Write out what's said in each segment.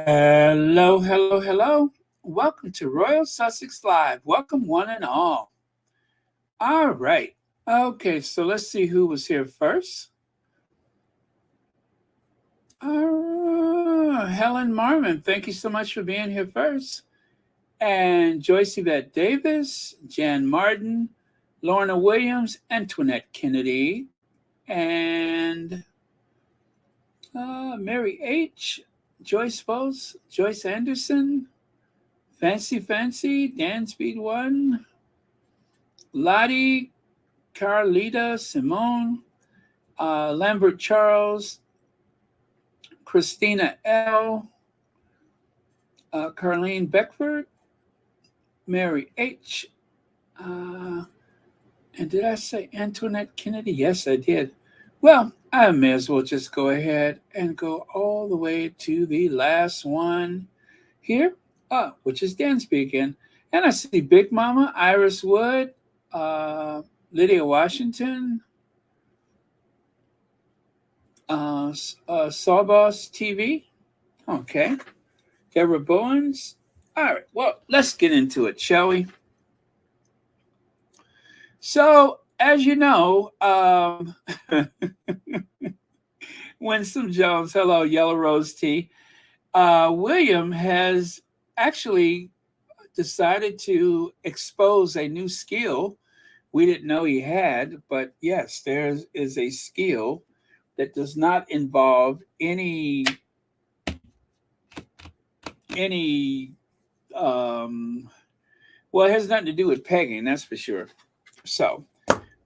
Hello, hello, hello. Welcome to Royal Sussex Live. Welcome, one and all. All right. Okay, so let's see who was here first. Helen Marmon, thank you so much for being here first. And Joyce Yvette Davis, Jan Martin, Lorna Williams, Antoinette Kennedy, and Mary H., Joyce Bose, Joyce Anderson, Fancy, Dan Speed One, Lottie, Carlita, Simone, Lambert Charles, Christina L., Carlene Beckford, Mary H., and did I say Antoinette Kennedy? Yes, I did. Well, I may as well just go ahead and go all the way to the last one here, which is Dan speaking. And I see Big Mama, Iris Wood, Lydia Washington, Sawboss TV. Okay. Deborah Bowens. All right. Well, let's get into it, shall we? So, as you know, Winsome Jones, hello, Yellow Rose Tea. William has actually decided to expose a new skill we didn't know he had, but yes, there is a skill that does not involve any well, it has nothing to do with pegging, that's for sure. So,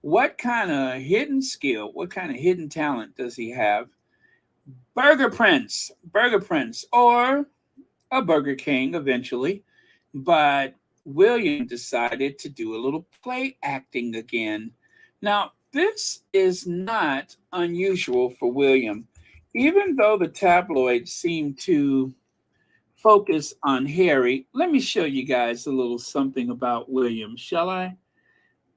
what kind of hidden skill, what kind of hidden talent does he have? Burger Prince, or a Burger King eventually, but William decided to do a little play acting again. Now, this is not unusual for William, even though the tabloids seem to focus on Harry. Let me show you guys a little something about William, shall I?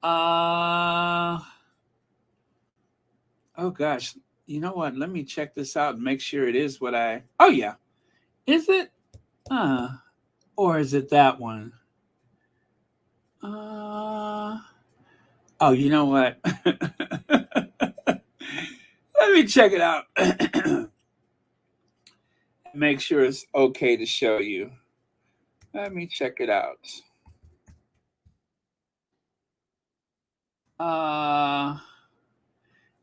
Oh gosh, you know what? Let me check this out and make sure it is what I. Oh yeah, is it? Or is it that one? Oh, you know what? Let me check it out. Make sure it's okay to show you. Let me check it out.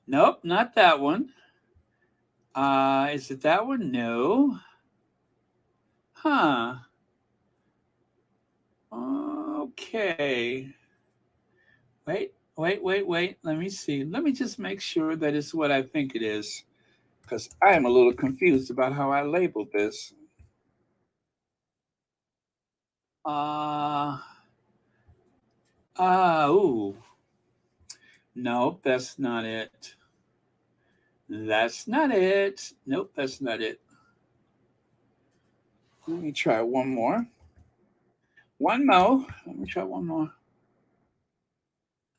Nope, not that one. Is it that one? No. Huh. Okay. Wait. Let me see. Let me just make sure that it's what I think it is, because I am a little confused about how I labeled this. Ooh. Nope, that's not it. That's not it. Nope, that's not it. Let me try one more. One more. Let me try one more.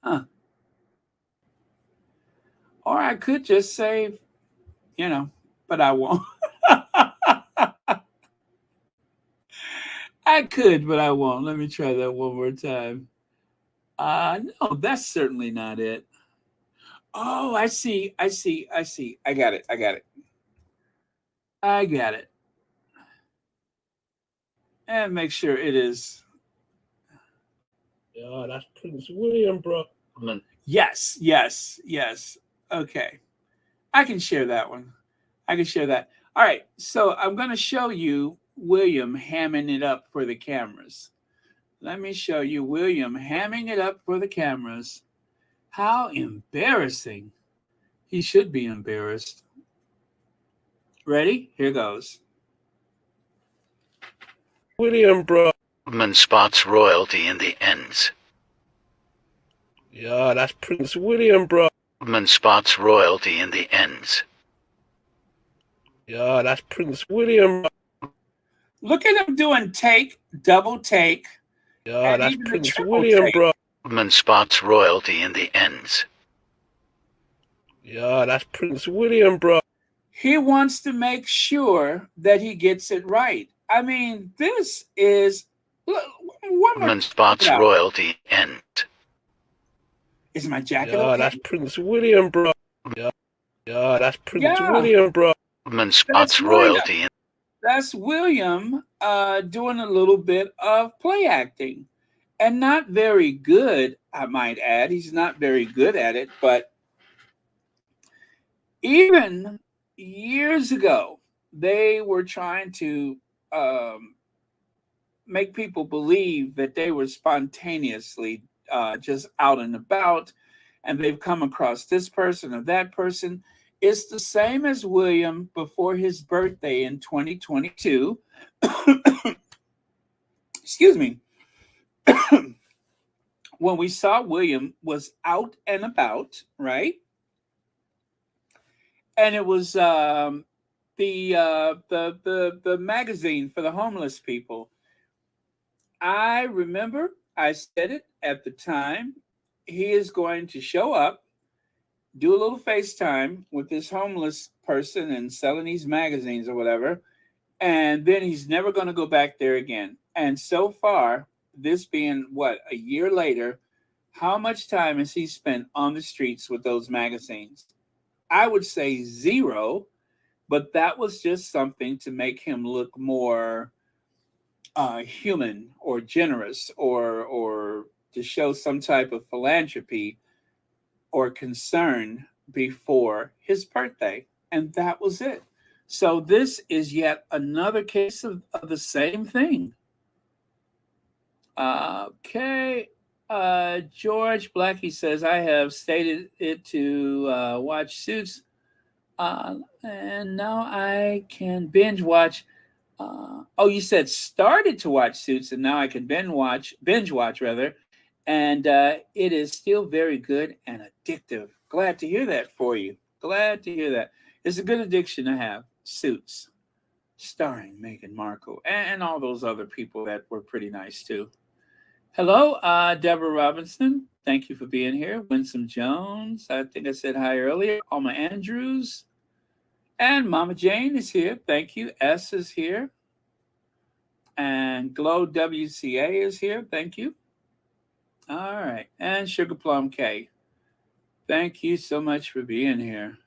Huh. Or I could just say, but I won't. I could, but I won't. Let me try that one more time. No, that's certainly not it. Oh, I see. I got it. I got it. And make sure it is. Yeah, that's Prince William, bro. Yes. Okay. I can share that one. I can share that. All right. So I'm going to show you William hamming it up for the cameras. Let me show you William hamming it up for the cameras. How embarrassing. He should be embarrassed. Ready? Here goes. William, bro. Man spots royalty in the ends. Yeah, that's Prince William, bro. Man spots royalty in the ends. Yeah, that's Prince William. Look at him doing take, double take. Yeah, that's Prince William, take. Bro. Man spots royalty in the ends. Yeah, that's Prince William, bro. He wants to make sure that he gets it right. I mean, this is Woman spots royalty end. Is my jacket Yeah, okay? that's Prince William, bro. Yeah, that's Prince Yeah, William, bro. Woman that's spots William. royalty. That's William doing a little bit of play acting. And not very good, I might add. He's not very good at it, but even years ago, they were trying to um, make people believe that they were spontaneously just out and about, and they've come across this person or that person. It's the same as William before his birthday in 2022. Excuse me. When we saw William was out and about, right? And it was the magazine for the homeless people. I remember I said it at the time. He is going to show up, do a little FaceTime with this homeless person and selling these magazines or whatever, and then he's never going to go back there again. And so far, this being what, a year later, how much time has he spent on the streets with those magazines? I would say zero, but that was just something to make him look more human or generous, or to show some type of philanthropy or concern before his birthday. And that was it. So this is yet another case of the same thing. Okay. George Blackie says, I have stated it to watch Suits, and now I can binge watch. Oh, you said started to watch Suits, and now I can binge watch rather, and it is still very good and addictive. Glad to hear that for you. Glad to hear that. It's a good addiction to have. Suits, starring Meghan Markle and all those other people that were pretty nice too. Hello, Deborah Robinson. Thank you for being here. Winsome Jones. I think I said hi earlier. Alma Andrews. And Mama Jane is here. Thank you. S is here. And Glow WCA is here. Thank you. All right. And Sugar Plum K. Thank you so much for being here.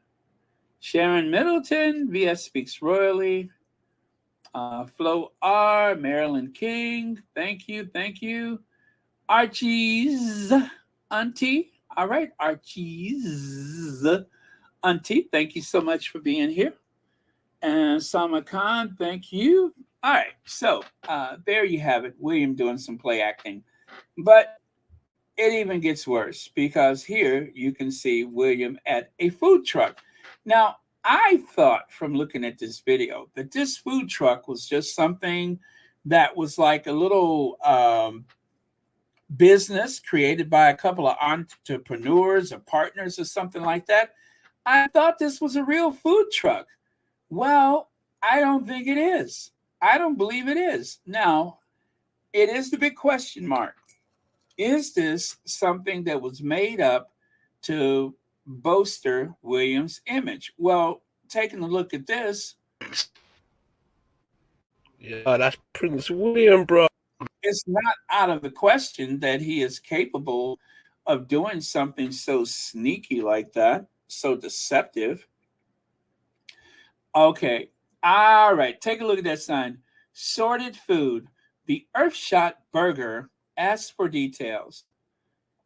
Sharon Middleton, VS Speaks Royally. Flo R, Marilyn King. Thank you. Thank you. Archie's Auntie. All right. Archie's Auntie. Thank you so much for being here. And Sama Khan, thank you. All right, so there you have it. William doing some play acting. But it even gets worse because here you can see William at a food truck. Now, I thought from looking at this video that this food truck was just something that was like a little business created by a couple of entrepreneurs or partners or something like that. I thought this was a real food truck. Well, I don't think it is. I don't believe it is. Now, it is the big question mark. Is this something that was made up to bolster William's image? Well, taking a look at this, Yeah, that's Prince William, bro. It's not out of the question that he is capable of doing something so sneaky like that, so deceptive. Okay. All right. Take a look at that sign. Sorted food. The Earthshot Burger asks for details.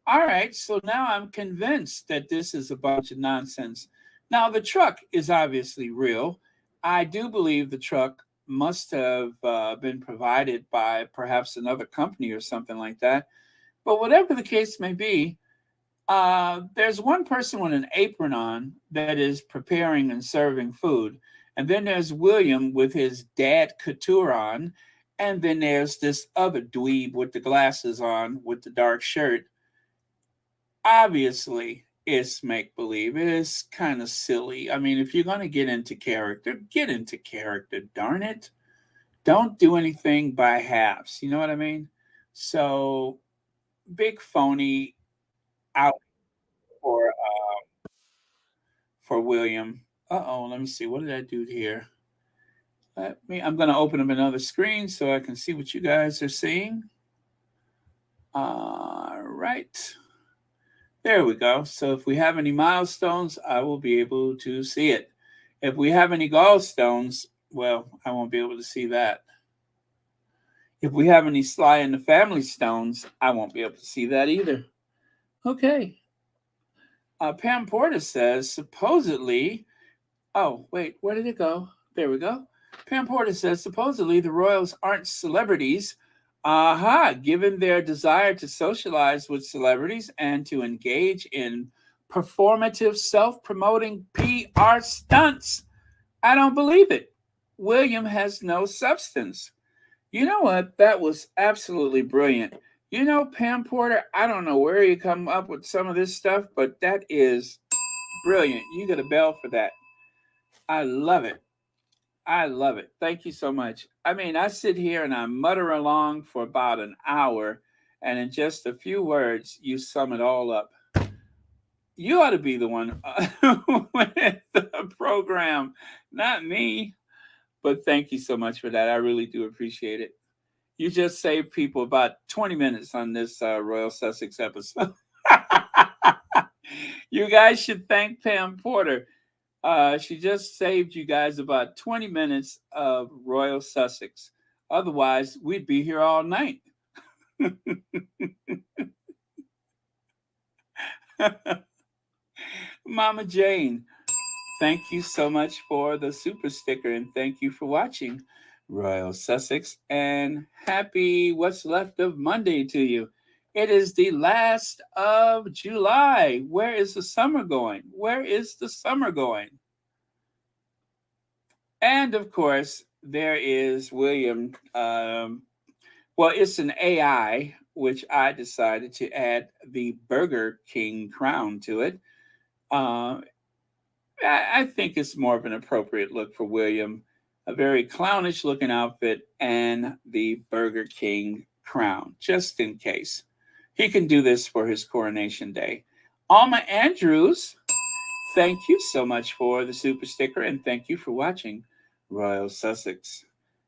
All right. So now I'm convinced that this is a bunch of nonsense. Now, the truck is obviously real. I do believe the truck must have been provided by perhaps another company or something like that. But whatever the case may be, there's one person with an apron on that is preparing and serving food. And then there's William with his dad couture on. And then there's this other dweeb with the glasses on with the dark shirt. Obviously, it's make believe. It's kind of silly. I mean, if you're going to get into character, darn it. Don't do anything by halves. You know what I mean? So, big phony out for William. Let me see. What did I do here? I'm going to open up another screen so I can see what you guys are seeing. All right. There we go. So if we have any milestones, I will be able to see it. If we have any gallstones, well, I won't be able to see that. If we have any Sly in the Family stones, I won't be able to see that either. Okay. Pam Porter says, supposedly, oh, wait, where did it go? There we go. Pam Porter says, supposedly the royals aren't celebrities. Given their desire to socialize with celebrities and to engage in performative, self-promoting PR stunts. I don't believe it. William has no substance. You know what? That was absolutely brilliant. You know, Pam Porter, I don't know where you come up with some of this stuff, but that is brilliant. You get a bell for that. I love it. I love it. Thank you so much. I mean, I sit here and I mutter along for about an hour, and in just a few words, you sum it all up. You ought to be the one with the program, not me. But thank you so much for that. I really do appreciate it. You just saved people about 20 minutes on this Royal Sussex episode. You guys should thank Pam Porter. She just saved you guys about 20 minutes of Royal Sussex. Otherwise, we'd be here all night. Mama Jane, thank you so much for the super sticker and thank you for watching Royal Sussex. And happy what's left of Monday to you. It is the last of July. Where is the summer going? Where is the summer going? And of course, there is William. Well, it's an AI, which I decided to add the Burger King crown to it. Uh, I think it's more of an appropriate look for William. A very clownish looking outfit and the Burger King crown, just in case. He can do this for his coronation day. Alma Andrews, thank you so much for the super sticker and thank you for watching Royal Sussex.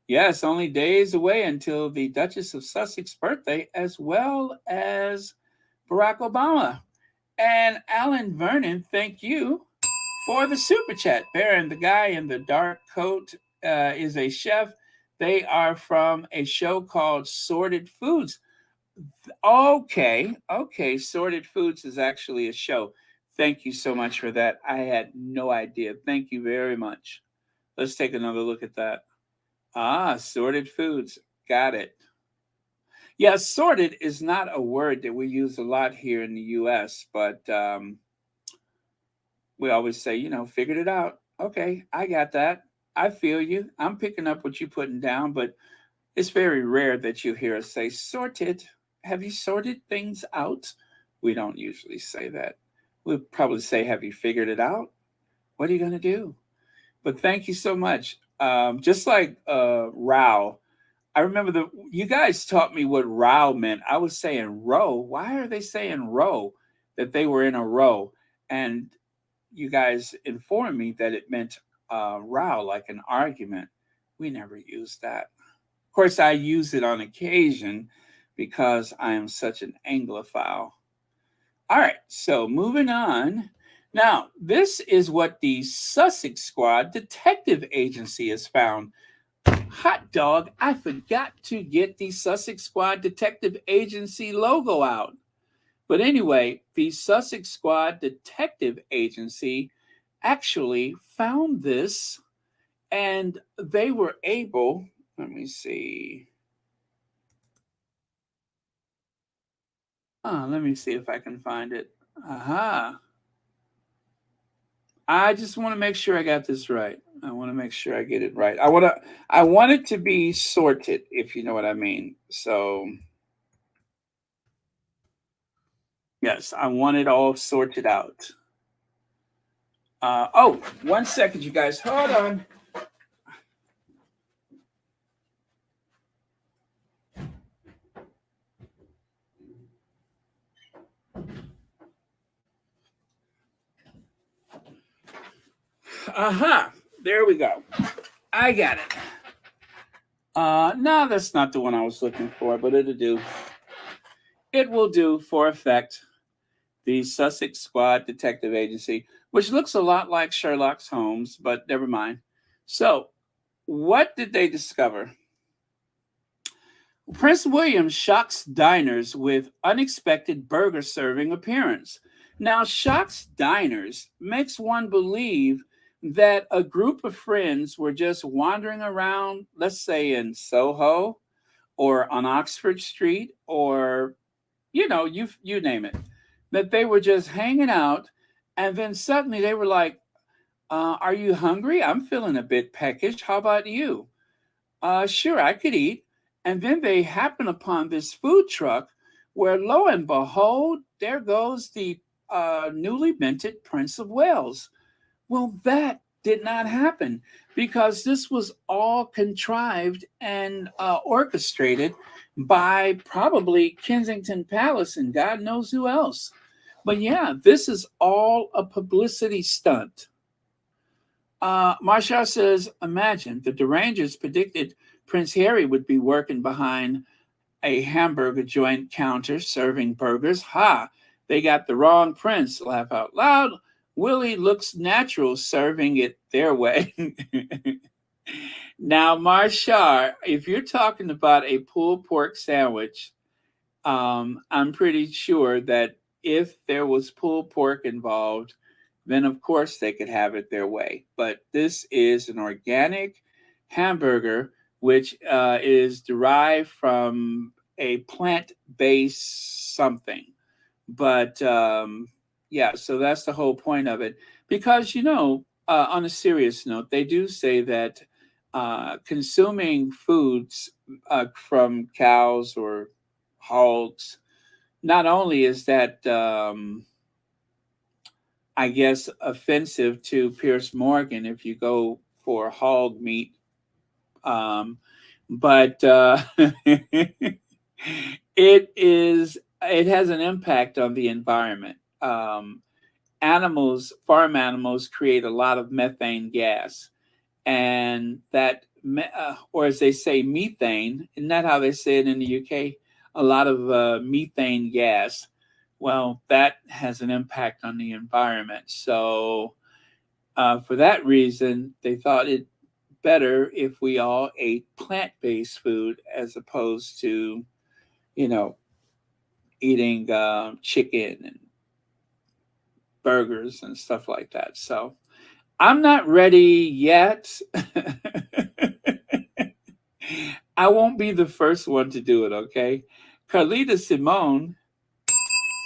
Yes, only days away until the Duchess of Sussex birthday, as well as Barack Obama. And Alan Vernon, thank you for the super chat. Baron, the guy in the dark coat, is a chef. They are from a show called Sorted Foods. Okay. Sorted Foods is actually a show. Thank you so much for that. I had no idea. Thank you very much. Let's take another look at that. Sorted Foods. Got it. Yeah, sorted is not a word that we use a lot here in the U.S., but we always say, figured it out. Okay, I got that. I feel you. I'm picking up what you're putting down, but it's very rare that you hear us say sorted. Have you sorted things out? We don't usually say that. We'll probably say, have you figured it out? What are you going to do? But thank you so much. Just like row, I remember you guys taught me what row meant. I was saying row. Why are they saying row? That they were in a row. And you guys informed me that it meant row, like an argument. We never used that. Of course, I use it on occasion because I am such an Anglophile. All right, so moving on. Now, this is what the Sussex Squad Detective Agency has found. Hot dog, I forgot to get the Sussex Squad Detective Agency logo out. But anyway, the Sussex Squad Detective Agency actually found this and they were able, let me see. Let me see if I can find it. I just want to make sure I got this right. I want to make sure I get it right. I want it to be sorted, if you know what I mean. So yes, I want it all sorted out. 1 second, you guys. Hold on. Aha, there we go. I got it. No, that's not the one I was looking for, but it'll do. It will do for effect. The Sussex Squad Detective Agency, which looks a lot like Sherlock Holmes, but never mind. So, what did they discover? Prince William shocks diners with unexpected burger serving appearance. Now, shocks diners makes one believe that a group of friends were just wandering around, let's say in Soho or on Oxford Street, or you name it, that they were just hanging out, and then suddenly they were like, "Are you hungry? I'm feeling a bit peckish. How about you?" Sure, I could eat. And then they happen upon this food truck where, lo and behold, there goes the newly minted Prince of Wales. Well, that did not happen because this was all contrived and orchestrated by probably Kensington Palace and God knows who else. But yeah, this is all a publicity stunt. Marshall says, imagine the derangers predicted Prince Harry would be working behind a hamburger joint counter serving burgers. Ha! They got the wrong prince. Laugh out loud. Willie looks natural serving it their way. Now, Marshall, if you're talking about a pulled pork sandwich, I'm pretty sure that if there was pulled pork involved, then of course they could have it their way. But this is an organic hamburger, which is derived from a plant-based something. But yeah, so that's the whole point of it. Because, on a serious note, they do say that consuming foods from cows or hogs, not only is that I guess offensive to Pierce Morgan if you go for hog meat, but it has an impact on the environment. Farm animals create a lot of methane gas, and that, or as they say, methane. Isn't that how they say it in the UK? A lot of methane gas. Well, that has an impact on the environment. So, for that reason, they thought it better if we all ate plant-based food as opposed to, eating chicken and burgers and stuff like that. So, I'm not ready yet. I won't be the first one to do it, okay? Carlita Simone,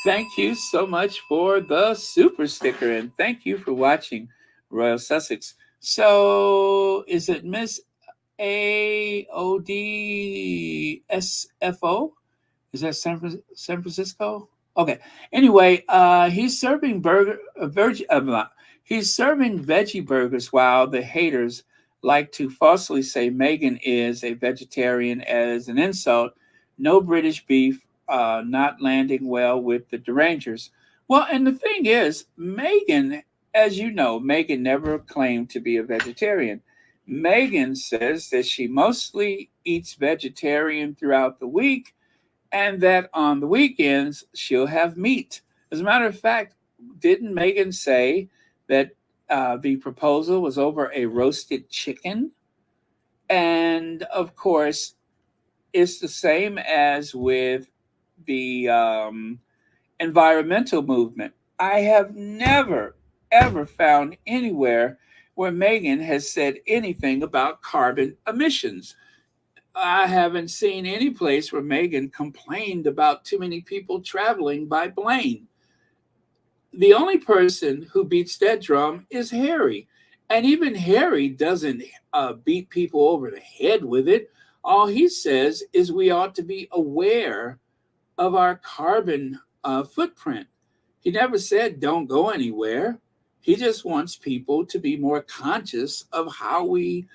thank you so much for the super sticker, and thank you for watching Royal Sussex. So, is it Miss AODSFO? Is that San Francisco? Okay. Anyway, he's serving he's serving veggie burgers while the haters like to falsely say Meghan is a vegetarian as an insult. No British beef, not landing well with the derangers. Well, and the thing is, Meghan, as you know, Meghan never claimed to be a vegetarian. Meghan says that she mostly eats vegetarian throughout the week and that on the weekends she'll have meat. As a matter of fact, didn't Meghan say that the proposal was over a roasted chicken? And of course, it's the same as with the environmental movement. I have never, ever found anywhere where Meghan has said anything about carbon emissions. I haven't seen any place where Meghan complained about too many people traveling by plane. The only person who beats that drum is Harry. And even Harry doesn't beat people over the head with it. All he says is we ought to be aware of our carbon footprint. He never said don't go anywhere. He just wants people to be more conscious of how we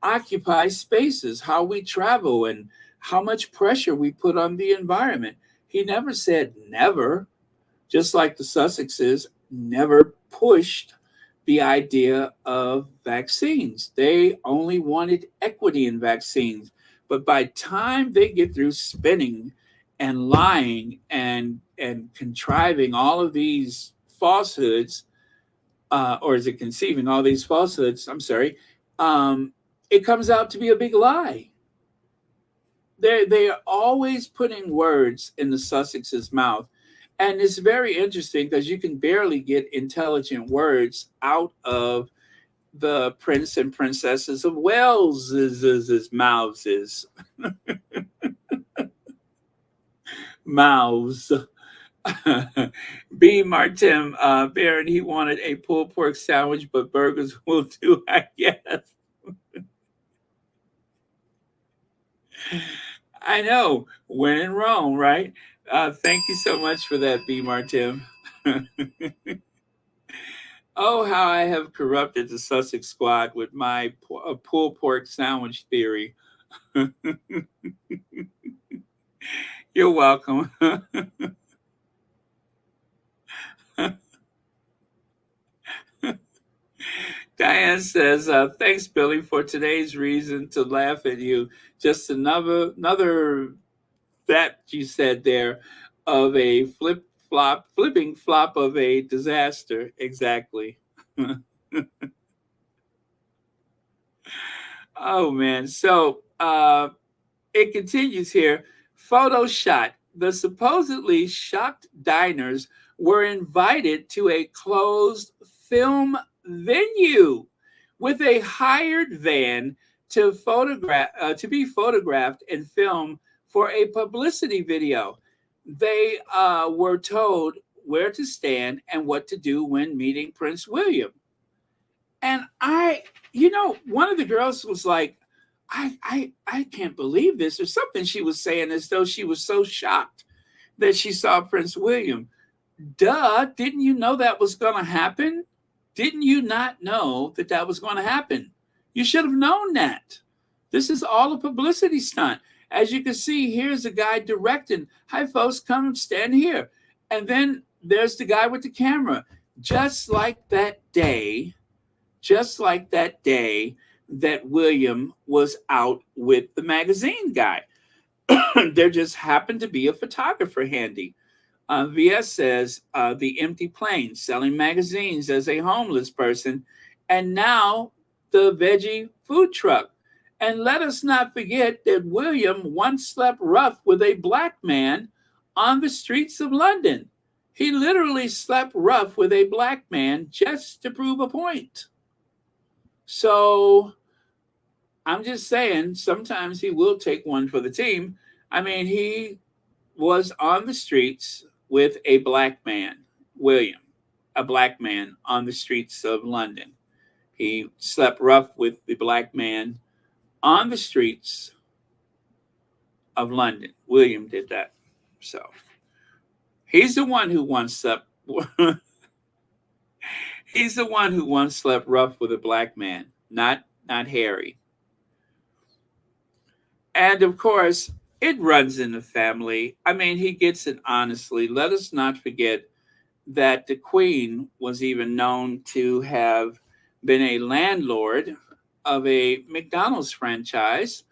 occupy spaces, how we travel, and how much pressure we put on the environment. He never said never, just like the Sussexes never pushed the idea of vaccines. They only wanted equity in vaccines. But by the time they get through spinning and lying and contriving all of these falsehoods, or is it conceiving all these falsehoods? I'm sorry. It comes out to be a big lie. They are always putting words in the Sussex's mouth. And it's very interesting because you can barely get intelligent words out of the prince and princesses of Wales's mouths. Mouths. B. Martin Baron, he wanted a pulled pork sandwich, but burgers will do, I guess. I know. When in Rome, right? Thank you so much for that, B. Martin. Oh, how I have corrupted the Sussex squad with my pulled pork sandwich theory. You're welcome. Diane says, thanks, Billy, for today's reason to laugh at you. Just another that you said there of a flipping flop of a disaster. Exactly. Oh, man. So it continues here. Photo shot. The supposedly shocked diners were invited to a closed film venue with a hired van to be photographed and filmed for a publicity video. They were told where to stand and what to do when meeting Prince William. And one of the girls was like, I can't believe this, or something she was saying, as though she was so shocked that she saw Prince William. Duh, didn't you know that was going to happen? Didn't you not know that that was going to happen? You should have known that. This is all a publicity stunt. As you can see, here's a guy directing. Hi, folks, come stand here. And then there's the guy with the camera. Just like that day that William was out with the magazine guy. There just happened to be a photographer handy. VS says, the empty plane, selling magazines as a homeless person, and now the veggie food truck. And let us not forget that William once slept rough with a black man on the streets of London. He literally slept rough with a black man just to prove a point. So I'm just saying, sometimes he will take one for the team. I mean, he was on the streets with a black man, William, a black man on the streets of London. He slept rough with the black man on the streets of London. William did that. So he's the one who once slept. He's the one who once slept rough with a black man, not Harry. And of course, it runs in the family. I mean, he gets it honestly. Let us not forget that the Queen was even known to have been a landlord of a McDonald's franchise.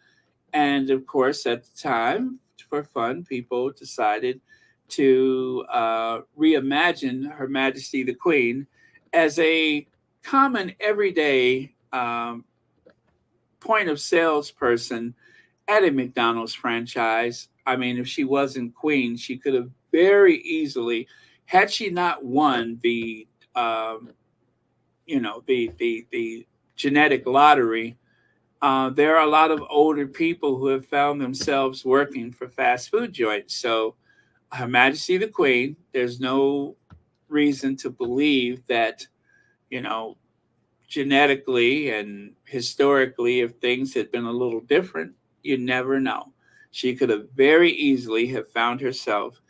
And of course, at the time, for fun, people decided to reimagine Her Majesty the Queen as a common everyday point of sales person at a McDonald's franchise. I mean, if she wasn't Queen, she could have very easily, had she not won the genetic lottery. There are a lot of older people who have found themselves working for fast food joints. So Her Majesty the Queen, there's no reason to believe that, genetically and historically, if things had been a little different, you never know. She could have very easily have found herself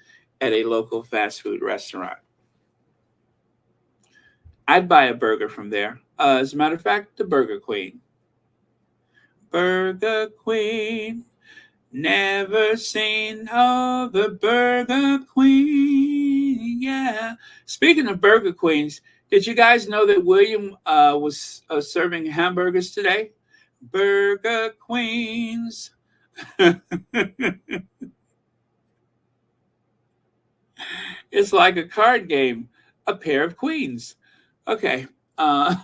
at a local fast food restaurant. I'd buy a burger from there. As a matter of fact, the Burger Queen. Burger Queen, never seen the Burger Queen. Yeah. Speaking of Burger Queens, Did you guys know that William was serving hamburgers today? Burger Queens. It's like a card game, a pair of queens. Okay. Uh,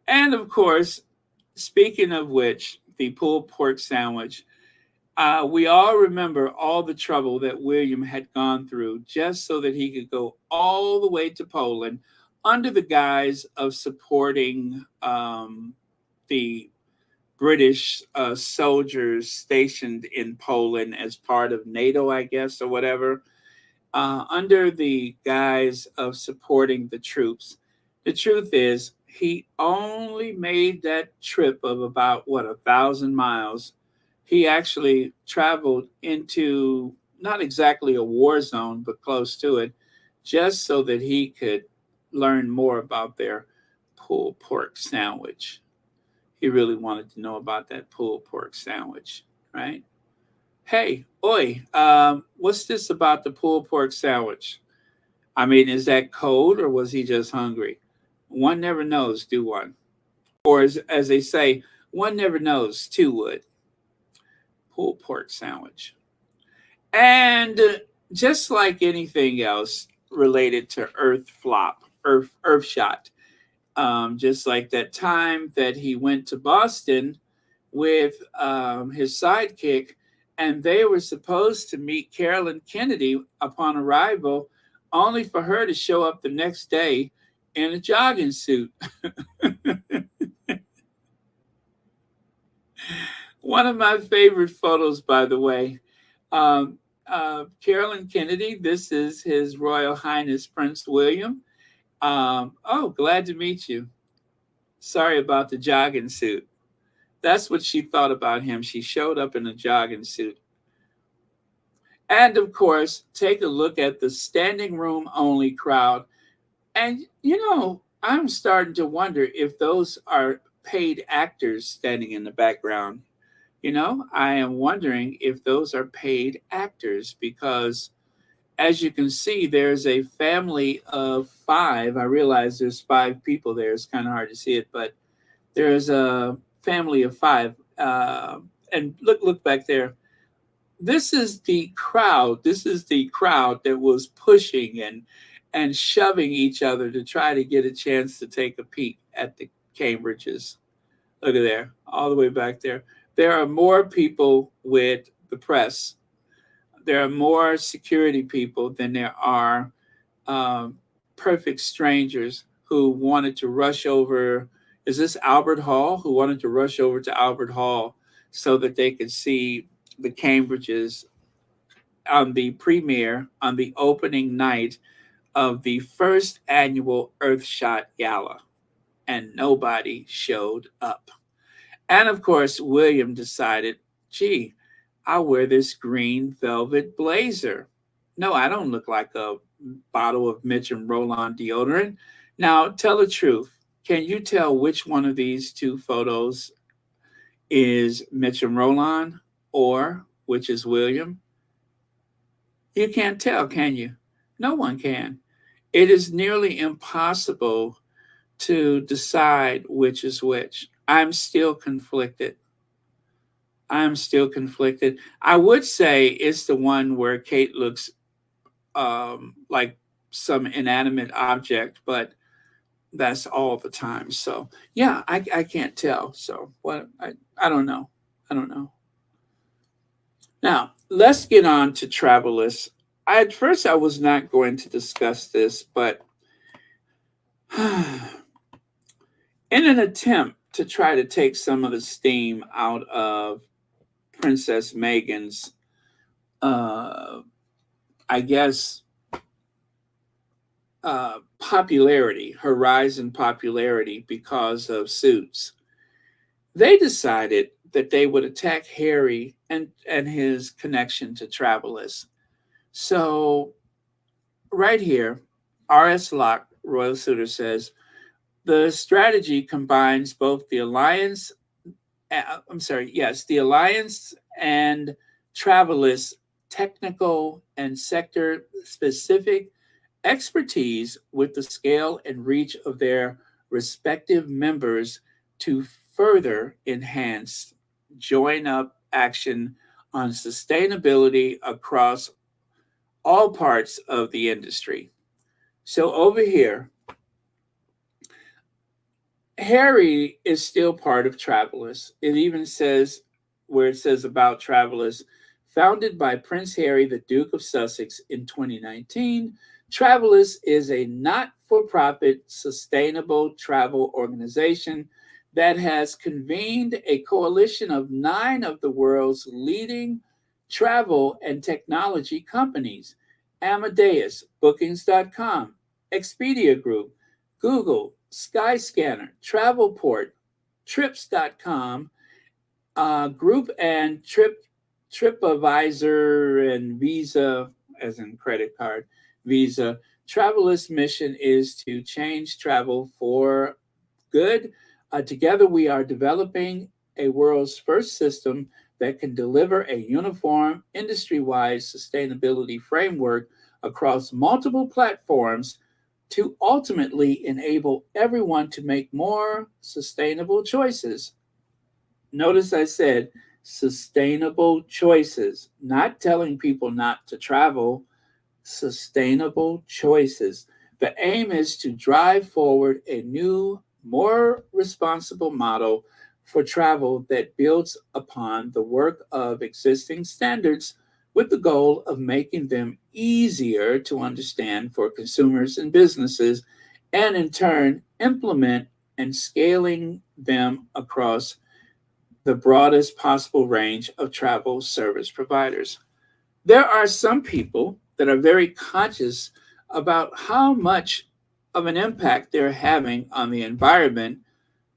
and of course, speaking of which, the pulled pork sandwich. We all remember all the trouble that William had gone through just so that he could go all the way to Poland under the guise of supporting the British soldiers stationed in Poland as part of NATO, I guess, or whatever, under the guise of supporting the troops. The truth is, he only made that trip of about, 1,000 miles. He actually traveled into not exactly a war zone, but close to it, just so that he could learn more about their pulled pork sandwich. He really wanted to know about that pulled pork sandwich, right? Hey, oi, what's this about the pulled pork sandwich? I mean, is that code or was he just hungry? One never knows, do one? Or as they say, one never knows, two would. Pulled pork sandwich. And just like anything else related to Earth shot, just like that time that he went to Boston with his sidekick, and they were supposed to meet Carolyn Kennedy upon arrival, only for her to show up the next day in a jogging suit. One of my favorite photos, by the way. Carolyn Kennedy, this is His Royal Highness Prince William. Oh, glad to meet you. Sorry about the jogging suit. That's what she thought about him. She showed up in a jogging suit. And of course, take a look at the standing room only crowd. And, I'm starting to wonder if those are paid actors standing in the background. I am wondering if those are paid actors because, as you can see, there's a family of five. I realize there's five people there. It's kind of hard to see it, but there's a family of five. And look back there. This is the crowd. This is the crowd that was pushing and shoving each other to try to get a chance to take a peek at the Cambridges. Look at there, all the way back there. There are more people with the press. There are more security people than there are perfect strangers who wanted to rush over. Is this Albert Hall? Who wanted to rush over to Albert Hall so that they could see the Cambridges on the premiere, on the opening night of the first annual Earthshot Gala. And nobody showed up. And of course, William decided, gee, I'll wear this green velvet blazer. No, I don't look like a bottle of Mitch and Roland deodorant. Now, tell the truth. Can you tell which one of these two photos is Mitch and Roland or which is William? You can't tell, can you? No one can. It is nearly impossible to decide which is which. I'm still conflicted. I would say it's the one where Kate looks like some inanimate object, but that's all the time. So yeah, I can't tell. So what I don't know. I don't know. Now let's get on to Travalyst. At first I was not going to discuss this, but in an attempt to try to take some of the steam out of Princess Meghan's, I guess, popularity, her rise in popularity because of Suits, they decided that they would attack Harry and his connection to Travalyst. So, right here, R.S. Locke, Royal Suitor, says the strategy combines both the alliance. The alliance and Travalyst technical and sector specific expertise with the scale and reach of their respective members to further enhance join up action on sustainability across all parts of the industry. So over here, Harry is still part of Travalyst. It even says where it says about Travalyst, founded by Prince Harry, the Duke of Sussex in 2019. Travalyst is a not-for-profit sustainable travel organization that has convened a coalition of 9 of the world's leading travel and technology companies: Amadeus, Bookings.com, Expedia Group, Google, Skyscanner, Travelport, Trips.com, Group and TripAdvisor, and Visa, as in credit card, Visa. Travelist's mission is to change travel for good. Together, we are developing a world's first system that can deliver a uniform, industry-wide sustainability framework across multiple platforms to ultimately enable everyone to make more sustainable choices. Notice I said sustainable choices, not telling people not to travel, sustainable choices. The aim is to drive forward a new, more responsible model for travel that builds upon the work of existing standards with the goal of making them easier to understand for consumers and businesses, and in turn, implement and scaling them across the broadest possible range of travel service providers. There are some people that are very conscious about how much of an impact they're having on the environment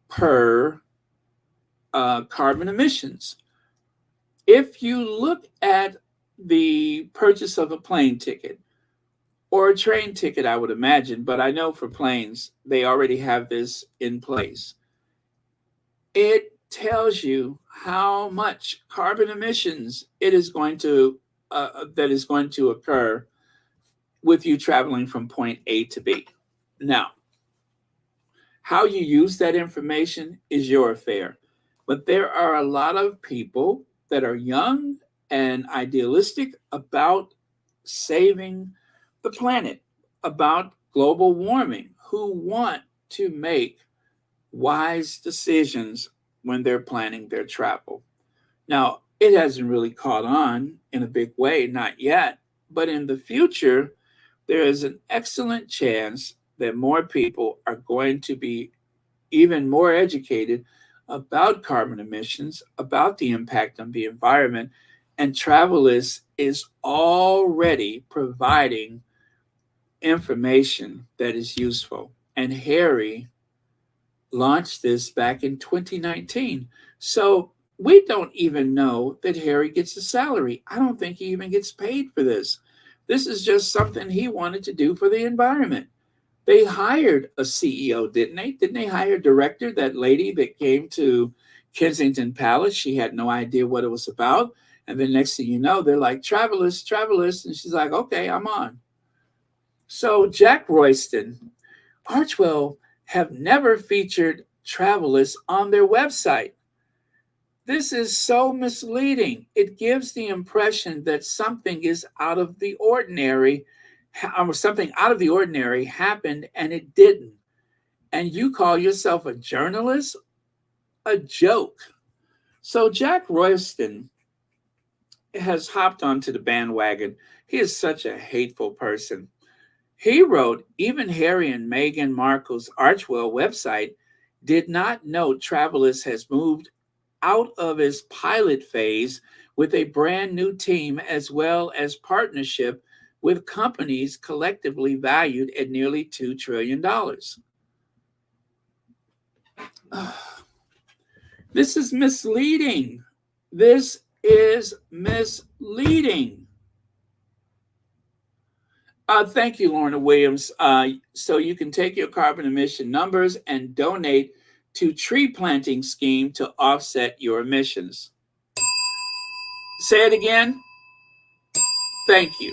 per carbon emissions. If you look at the purchase of a plane ticket or a train ticket, I would imagine, but I know for planes, they already have this in place. It tells you how much carbon emissions it is going to that is going to occur with you traveling from point A to B. Now, how you use that information is your affair, but there are a lot of people that are young and idealistic about saving the planet, about global warming, who want to make wise decisions when they're planning their travel. Now, it hasn't really caught on in a big way, not yet, but in the future, there is an excellent chance that more people are going to be even more educated about carbon emissions, about the impact on the environment, and Travalyst is already providing information that is useful. And Harry launched this back in 2019. So we don't even know that Harry gets a salary. I don't think he even gets paid for this. This is just something he wanted to do for the environment. They hired a CEO, didn't they? Didn't they hire a director, that lady that came to Kensington Palace? She had no idea what it was about. And then next thing you know, they're like, Travalyst, Travalyst. And she's like, okay, I'm on. So Jack Royston, Archwell have never featured Travalyst on their website. This is so misleading. It gives the impression that something is out of the ordinary, or something out of the ordinary happened and it didn't. And you call yourself a journalist? A joke. So Jack Royston has hopped onto the bandwagon. He is such a hateful person. He wrote, even Harry and Meghan Markle's Archwell website did not note Travalyst has moved out of its pilot phase with a brand new team, as well as partnership with companies collectively valued at nearly $2 trillion. This is misleading. This is misleading. Thank you, Lorna Williams. So you can take your carbon emission numbers and donate to tree planting scheme to offset your emissions. Say it again. Thank you.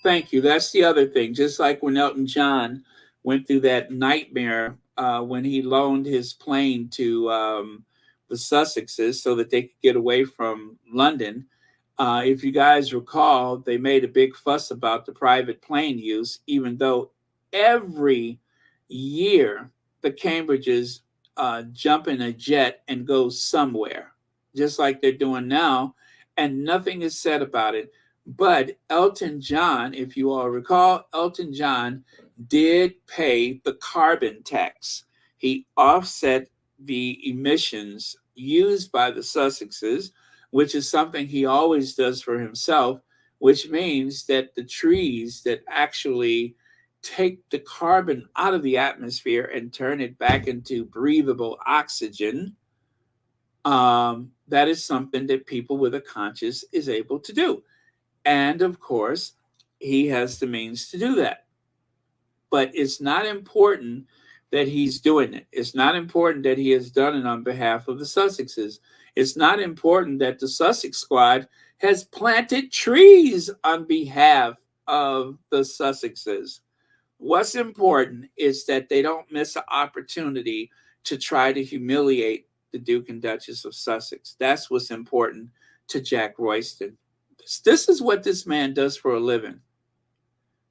Thank you. That's the other thing. Just like when Elton John went through that nightmare when he loaned his plane to the Sussexes so that they could get away from London. If you guys recall, they made a big fuss about the private plane use, even though every year the Cambridges jump in a jet and go somewhere, just like they're doing now, and nothing is said about it. But Elton John, if you all recall, Elton John did pay the carbon tax. He offset the emissions used by the Sussexes, which is something he always does for himself, which means that the trees that actually take the carbon out of the atmosphere and turn it back into breathable oxygen, that is something that people with a conscience is able to do. And of course, he has the means to do that. But it's not important that he's doing it. It's not important that he has done it on behalf of the Sussexes. It's not important that the Sussex squad has planted trees on behalf of the Sussexes. What's important is that they don't miss an opportunity to try to humiliate the Duke and Duchess of Sussex. That's what's important to Jack Royston. This is what this man does for a living.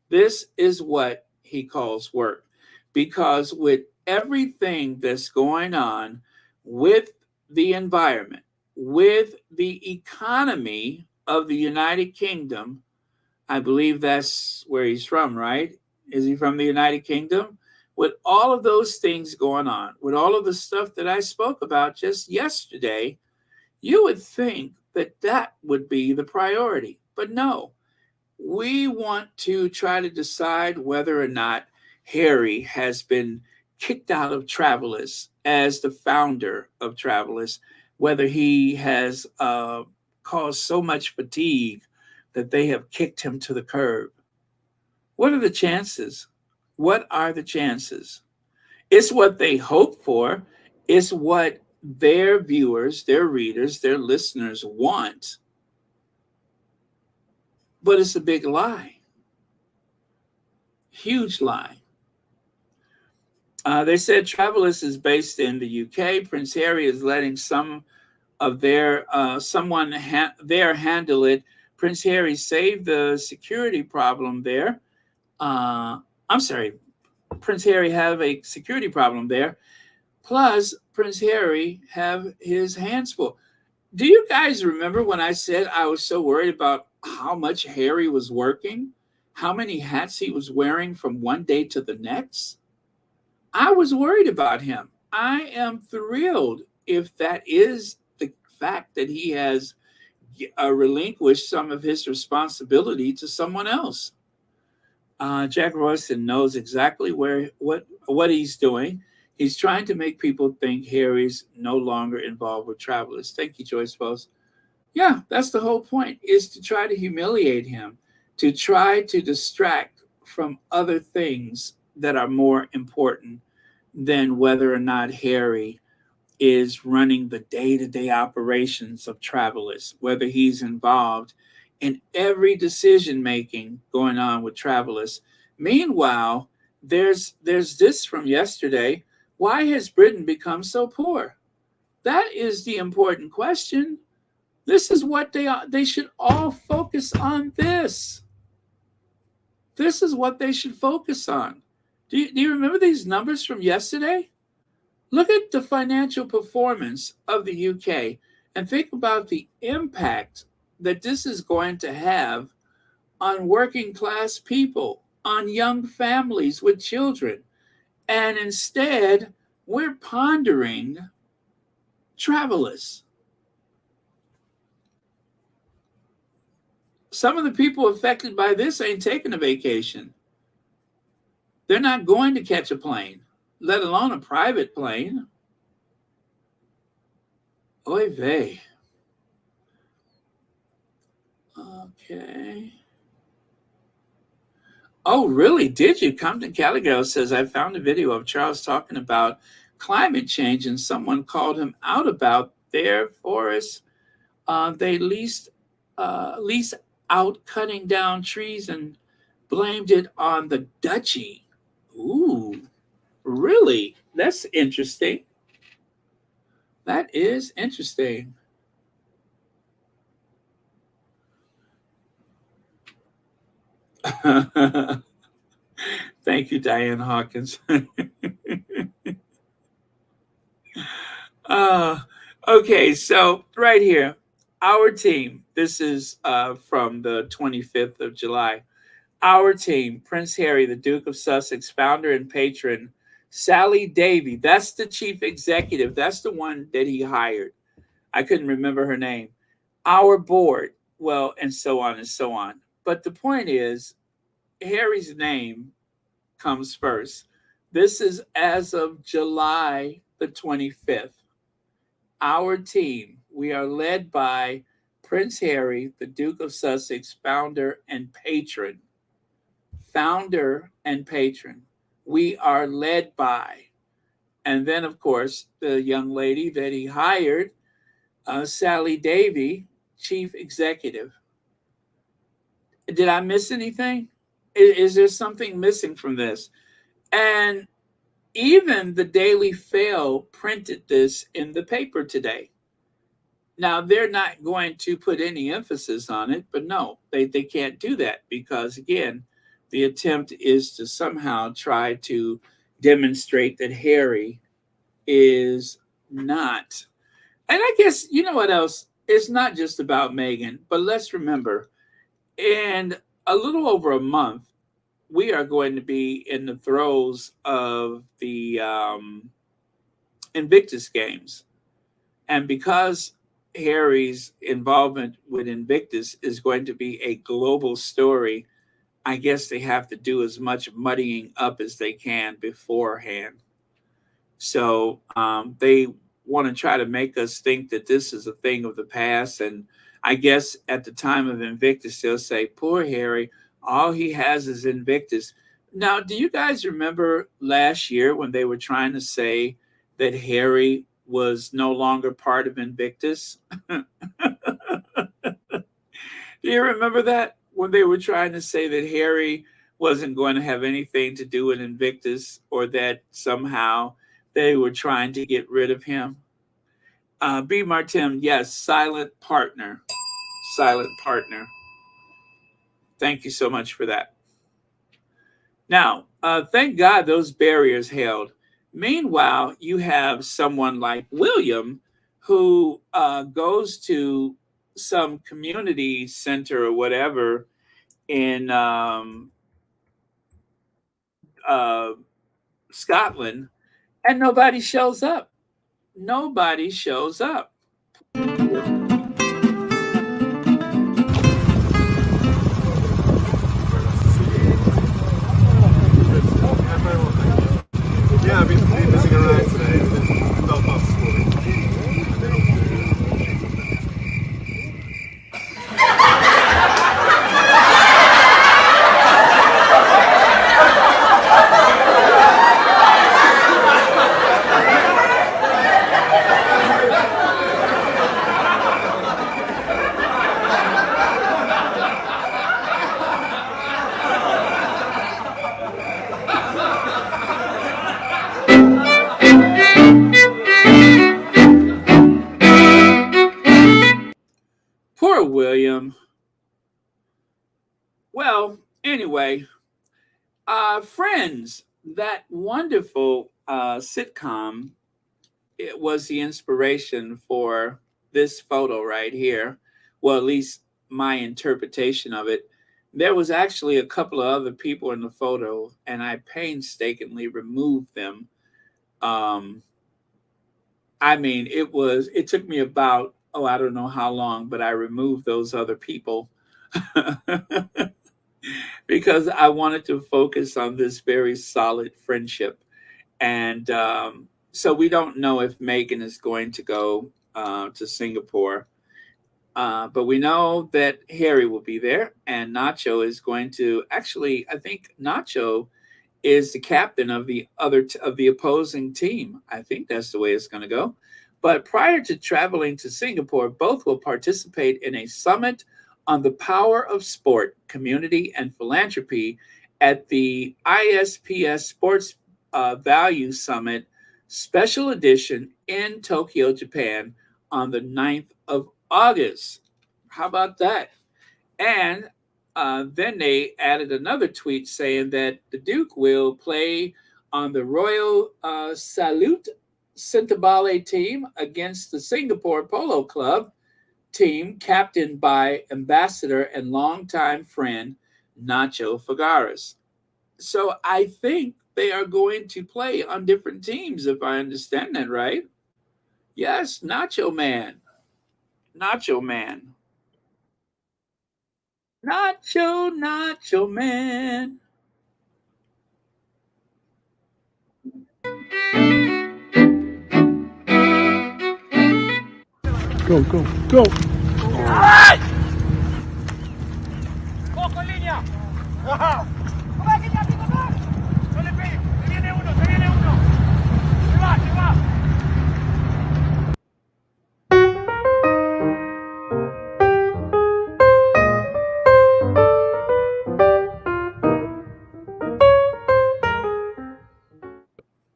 This is what he calls work. Because with everything that's going on with the environment, with the economy of the United Kingdom, I believe that's where he's from, right? Is he from the United Kingdom? With all of those things going on, with all of the stuff that I spoke about just yesterday, you would think that that would be the priority. But no, we want to try to decide whether or not Harry has been kicked out of Travalyst as the founder of Travalyst, whether he has caused so much fatigue that they have kicked him to the curb. What are the chances? What are the chances? It's what they hope for. It's what their viewers, their readers, their listeners want. But it's a big lie. Huge lie. They said Travalyst is based in the UK. Prince Harry is letting some of their there handle it. Prince Harry saved the security problem there. Prince Harry have a security problem there. Plus, Prince Harry have his hands full. Do you guys remember when I said I was so worried about how much Harry was working? How many hats he was wearing from one day to the next? I was worried about him. I am thrilled if that is the fact that he has relinquished some of his responsibility to someone else. Jack Royston knows exactly what he's doing. He's trying to make people think Harry's no longer involved with Travalyst. Thank you, Joyce Foss. Yeah, that's the whole point, is to try to humiliate him, to try to distract from other things that are more important than whether or not Harry is running the day-to-day operations of Travalyst, whether he's involved in every decision-making going on with Travalyst. Meanwhile, there's this from yesterday. Why has Britain become so poor? That is the important question. This is what they should all focus on this. This is what they should focus on. Do you remember these numbers from yesterday? Look at the financial performance of the UK and think about the impact that this is going to have on working class people, on young families with children. And instead, we're pondering Travalyst. Some of the people affected by this ain't taking a vacation. They're not going to catch a plane, let alone a private plane. Oy vey. Okay. Oh, really? Did you? Compton Caligo says, I found a video of Charles talking about climate change and someone called him out about their forests. They lease out cutting down trees and blamed it on the duchy. Ooh, really? That's interesting. That is interesting. Thank you, Diane Hawkins. uh, okay, so right here, our team. This is from the 25th of July. Our team, Prince Harry, the Duke of Sussex, founder and patron, Sally Davy, that's the chief executive. That's the one that he hired. I couldn't remember her name. Our board, well, and so on and so on. But the point is, Harry's name comes first. This is as of July the 25th. Our team, we are led by Prince Harry, the Duke of Sussex, founder and patron. Founder and patron. We are led by. And then, of course, the young lady that he hired, Sally Davy, chief executive. Did I miss anything? Is there something missing from this? And even the Daily Fail printed this in the paper today. Now, they're not going to put any emphasis on it, but no, they can't do that because, again, the attempt is to somehow try to demonstrate that Harry is not. And I guess, you know what else? It's not just about Meghan, but let's remember, in a little over a month, we are going to be in the throes of the Invictus Games. And because Harry's involvement with Invictus is going to be a global story, I guess they have to do as much muddying up as they can beforehand. So they want to try to make us think that this is a thing of the past. And I guess at the time of Invictus, they'll say, poor Harry, all he has is Invictus. Now, do you guys remember last year when they were trying to say that Harry was no longer part of Invictus? Do you remember that? When they were trying to say that Harry wasn't going to have anything to do with Invictus, or that somehow they were trying to get rid of him. B. Martin, yes, silent partner. Silent partner. Thank you so much for that. Now, thank God those barriers held. Meanwhile, you have someone like William who goes to some community center or whatever in Scotland, and nobody shows up. Nobody shows up. Yeah, I've been messing around today. I've been Belfast this morning. Poor William. Well, anyway, Friends, that wonderful sitcom, it was the inspiration for this photo right here. Well, at least my interpretation of it. There was actually a couple of other people in the photo, and I painstakingly removed them. Um, I mean, it took me about, oh, I don't know how long, but I removed those other people because I wanted to focus on this very solid friendship. And so we don't know if Megan is going to go to Singapore. But we know that Harry will be there, and Nacho is going to actually. I think Nacho is the captain of the opposing team. I think that's the way it's going to go. But prior to traveling to Singapore, both will participate in a summit on the power of sport, community, and philanthropy at the ISPS Sports Value Summit Special Edition in Tokyo, Japan on the 9th of August. How about that? And then they added another tweet saying that the Duke will play on the Royal Salute Centabale team against the Singapore Polo Club team, captained by ambassador and longtime friend Nacho Figueras. So I think they are going to play on different teams, if I understand that right. Yes, Nacho Man. Nacho Man. Nacho Man. Go, go, go. ¡Ojo en línea! ¡Come aquí, ya, pico, no! ¡No le pegues! ¡Se viene uno, se viene uno! ¡Se va, se va!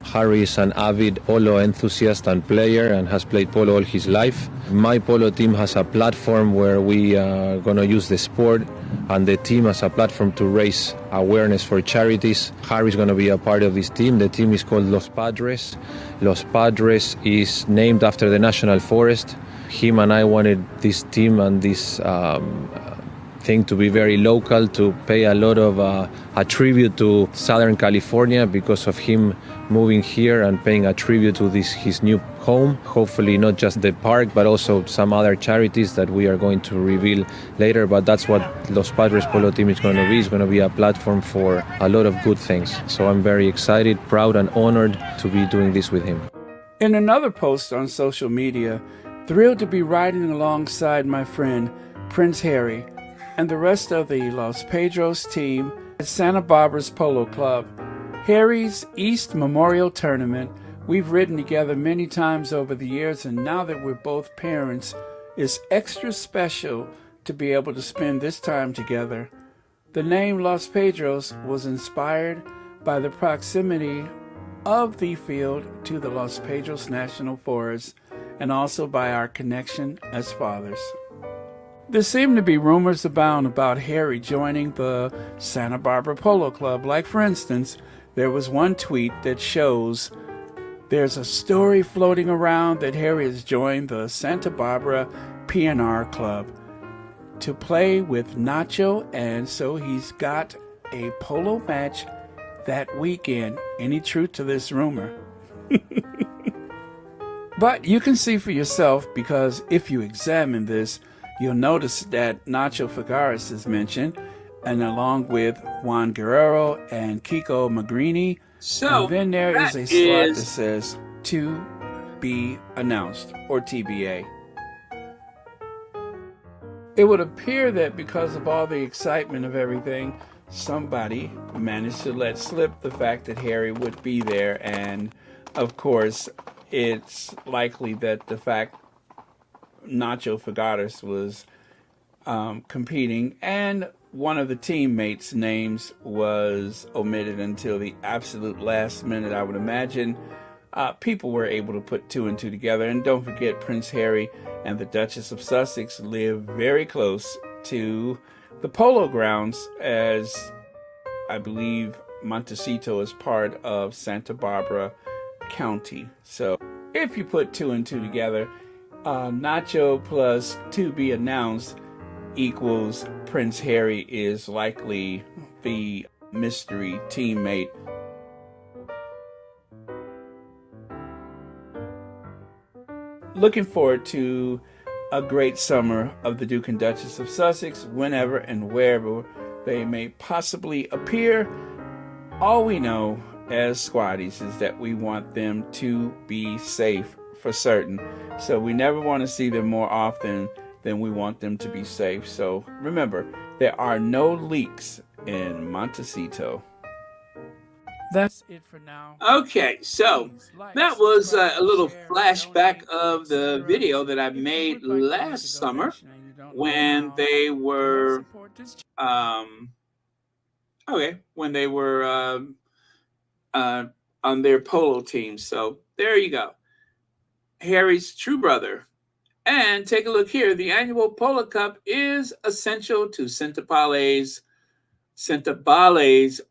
Harry is an avid polo enthusiast and player and has played polo all his life. My polo team has a platform where we are going to use the sport and the team as a platform to raise awareness for charities. Harry is going to be a part of this team. The team is called Los Padres. Los Padres is named after the National Forest. Him and I wanted this team and this thing to be very local, to pay a lot of a tribute to Southern California because of him moving here and paying a tribute to his new home. Hopefully not just the park, but also some other charities that we are going to reveal later. But that's what Los Padres Polo team is going to be. It's going to be a platform for a lot of good things. So I'm very excited, proud, and honored to be doing this with him. In another post on social media, thrilled to be riding alongside my friend Prince Harry and the rest of the Los Padres team at Santa Barbara's Polo Club. Harry's East Memorial Tournament, we've ridden together many times over the years, and now that we're both parents, it's extra special to be able to spend this time together. The name Los Padres was inspired by the proximity of the field to the Los Padres National Forest and also by our connection as fathers. There seem to be rumors abound about Harry joining the Santa Barbara Polo Club. Like, for instance, there was one tweet that shows there's a story floating around that Harry has joined the Santa Barbara PNR Club to play with Nacho, and so he's got a polo match that weekend. Any truth to this rumor? But you can see for yourself, because if you examine this, you'll notice that Nacho Figueras is mentioned, and along with Juan Guerrero and Kiko Magrini. So and then there is a slot that says to be announced, or TBA. It would appear that because of all the excitement of everything, somebody managed to let slip the fact that Harry would be there, and of course it's likely that the fact Nacho Figueras was competing and one of the teammates' names was omitted until the absolute last minute, I would imagine. People were able to put two and two together. And don't forget, Prince Harry and the Duchess of Sussex live very close to the polo grounds, as I believe Montecito is part of Santa Barbara County. So if you put two and two together, Nacho plus to be announced equals Prince Harry is likely the mystery teammate. Looking forward to a great summer of the Duke and Duchess of Sussex, whenever and wherever they may possibly appear. All we know as squaddies is that we want them to be safe for certain. So we never want to see them more often than we want them to be safe. So remember, there are no leaks in Montecito. That's it for now. Okay, so that was a little flashback of the video that I made last summer when they were when they were on their polo team. So there you go. Harry's true brother. And take a look here. The annual Polo Cup is essential to Centabale's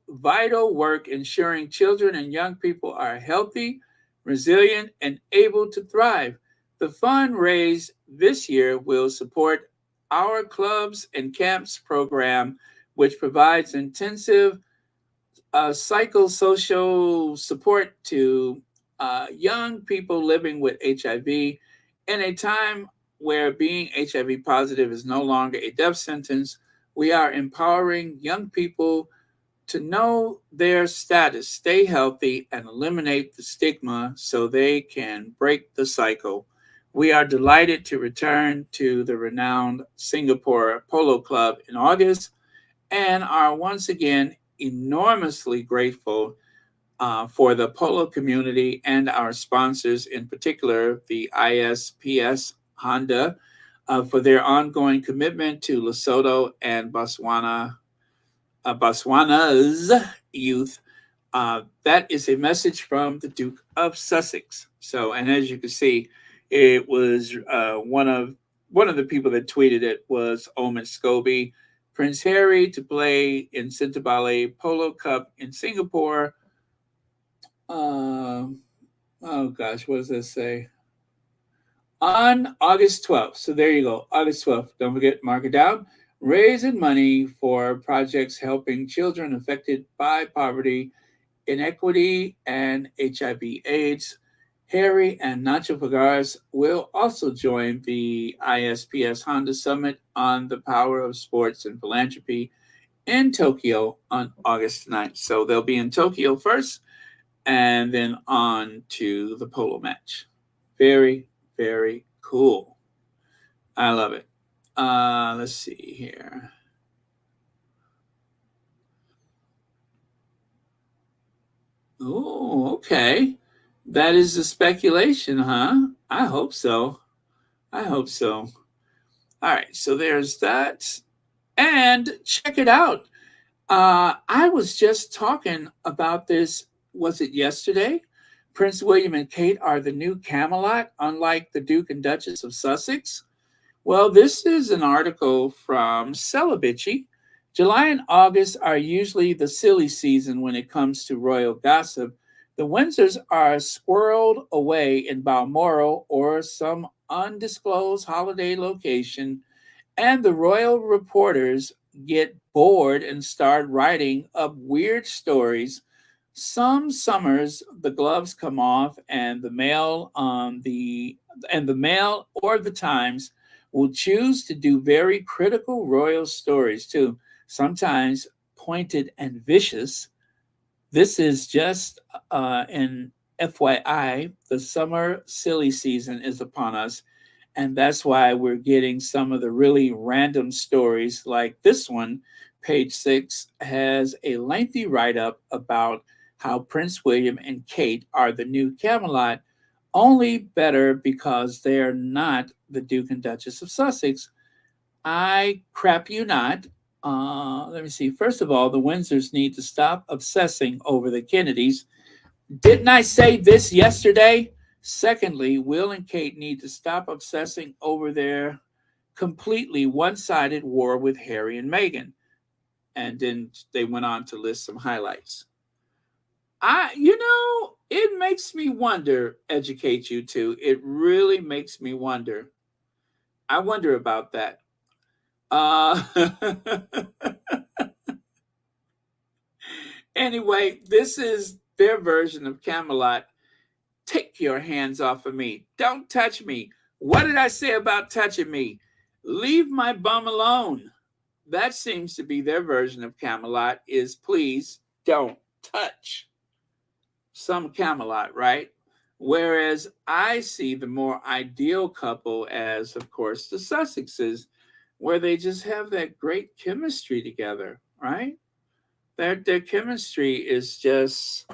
vital work ensuring children and young people are healthy, resilient, and able to thrive. The fund raised this year will support our clubs and camps program, which provides intensive psychosocial support to young people living with HIV in a time where being HIV positive is no longer a death sentence. We are empowering young people to know their status, stay healthy, and eliminate the stigma so they can break the cycle. We are delighted to return to the renowned Singapore Polo Club in August and are once again enormously grateful for the polo community and our sponsors, in particular the ISPS Honda, for their ongoing commitment to Lesotho and Botswana's youth. That is a message from the Duke of Sussex. So, and as you can see, it was one of the people that tweeted it was Omid Scobie. Prince Harry to play in Centabale Polo Cup in Singapore. Oh gosh, what does this say? On August 12th. So there you go, August 12th. Don't forget, mark it down. Raising money for projects helping children affected by poverty, inequity, and HIV/AIDS. Harry and Nacho Pagares will also join the ISPS Honda Summit on the Power of Sports and Philanthropy in Tokyo on August 9th. So they'll be in Tokyo first and then on to the polo match. Very, very cool. I love it. Let's see here. Oh, okay. That is the speculation, huh? I hope so. I hope so. All right, so there's that. And check it out. I was just talking about this, was it yesterday? Prince William and Kate are the new Camelot, unlike the Duke and Duchess of Sussex. Well, this is an article from Celebrity. July and August are usually the silly season when it comes to royal gossip. The Windsors are squirreled away in Balmoral or some undisclosed holiday location, and the royal reporters get bored and start writing up weird stories. Some summers the gloves come off, and the Mail or the Times will choose to do very critical royal stories too, sometimes pointed and vicious. This is just an FYI, the summer silly season is upon us, and that's why we're getting some of the really random stories like this one. Page 6 has a lengthy write-up about how Prince William and Kate are the new Camelot, only better because they're not the Duke and Duchess of Sussex. I crap you not. Let me see. First of all, the Windsors need to stop obsessing over the Kennedys. Didn't I say this yesterday? Secondly, Will and Kate need to stop obsessing over their completely one-sided war with Harry and Meghan. And then they went on to list some highlights. It makes me wonder, educate you too. It really makes me wonder. I wonder about that. Anyway, this is their version of Camelot. Take your hands off of me. Don't touch me. What did I say about touching me? Leave my bum alone. That seems to be their version of Camelot, is please don't touch. Some Camelot, right? Whereas I see the more ideal couple as, of course, the Sussexes, where they just have that great chemistry together, right? Their chemistry is just,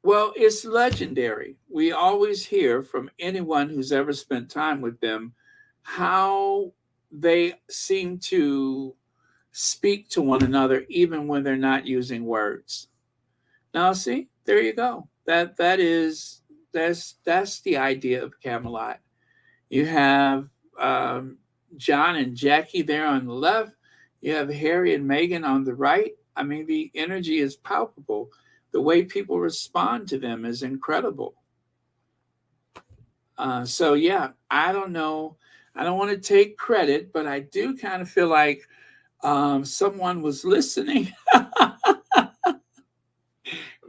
well, it's legendary. We always hear from anyone who's ever spent time with them how they seem to speak to one another even when they're not using words. Now, see, there you go. That's the idea of Camelot. You have John and Jackie there on the left. You have Harry and Meghan on the right. I mean, the energy is palpable. The way people respond to them is incredible. So yeah, I don't know. I don't want to take credit, but I do kind of feel like someone was listening.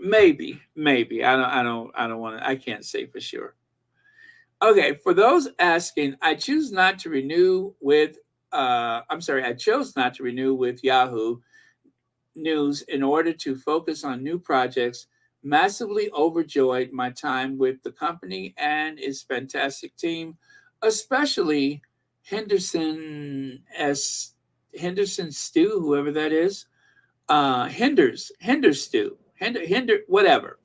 maybe. I don't want to. I can't say for sure. Okay, for those asking, I chose not to renew with Yahoo News in order to focus on new projects. Massively overjoyed my time with the company and its fantastic team, especially Henderson Stew, whoever that is, whatever,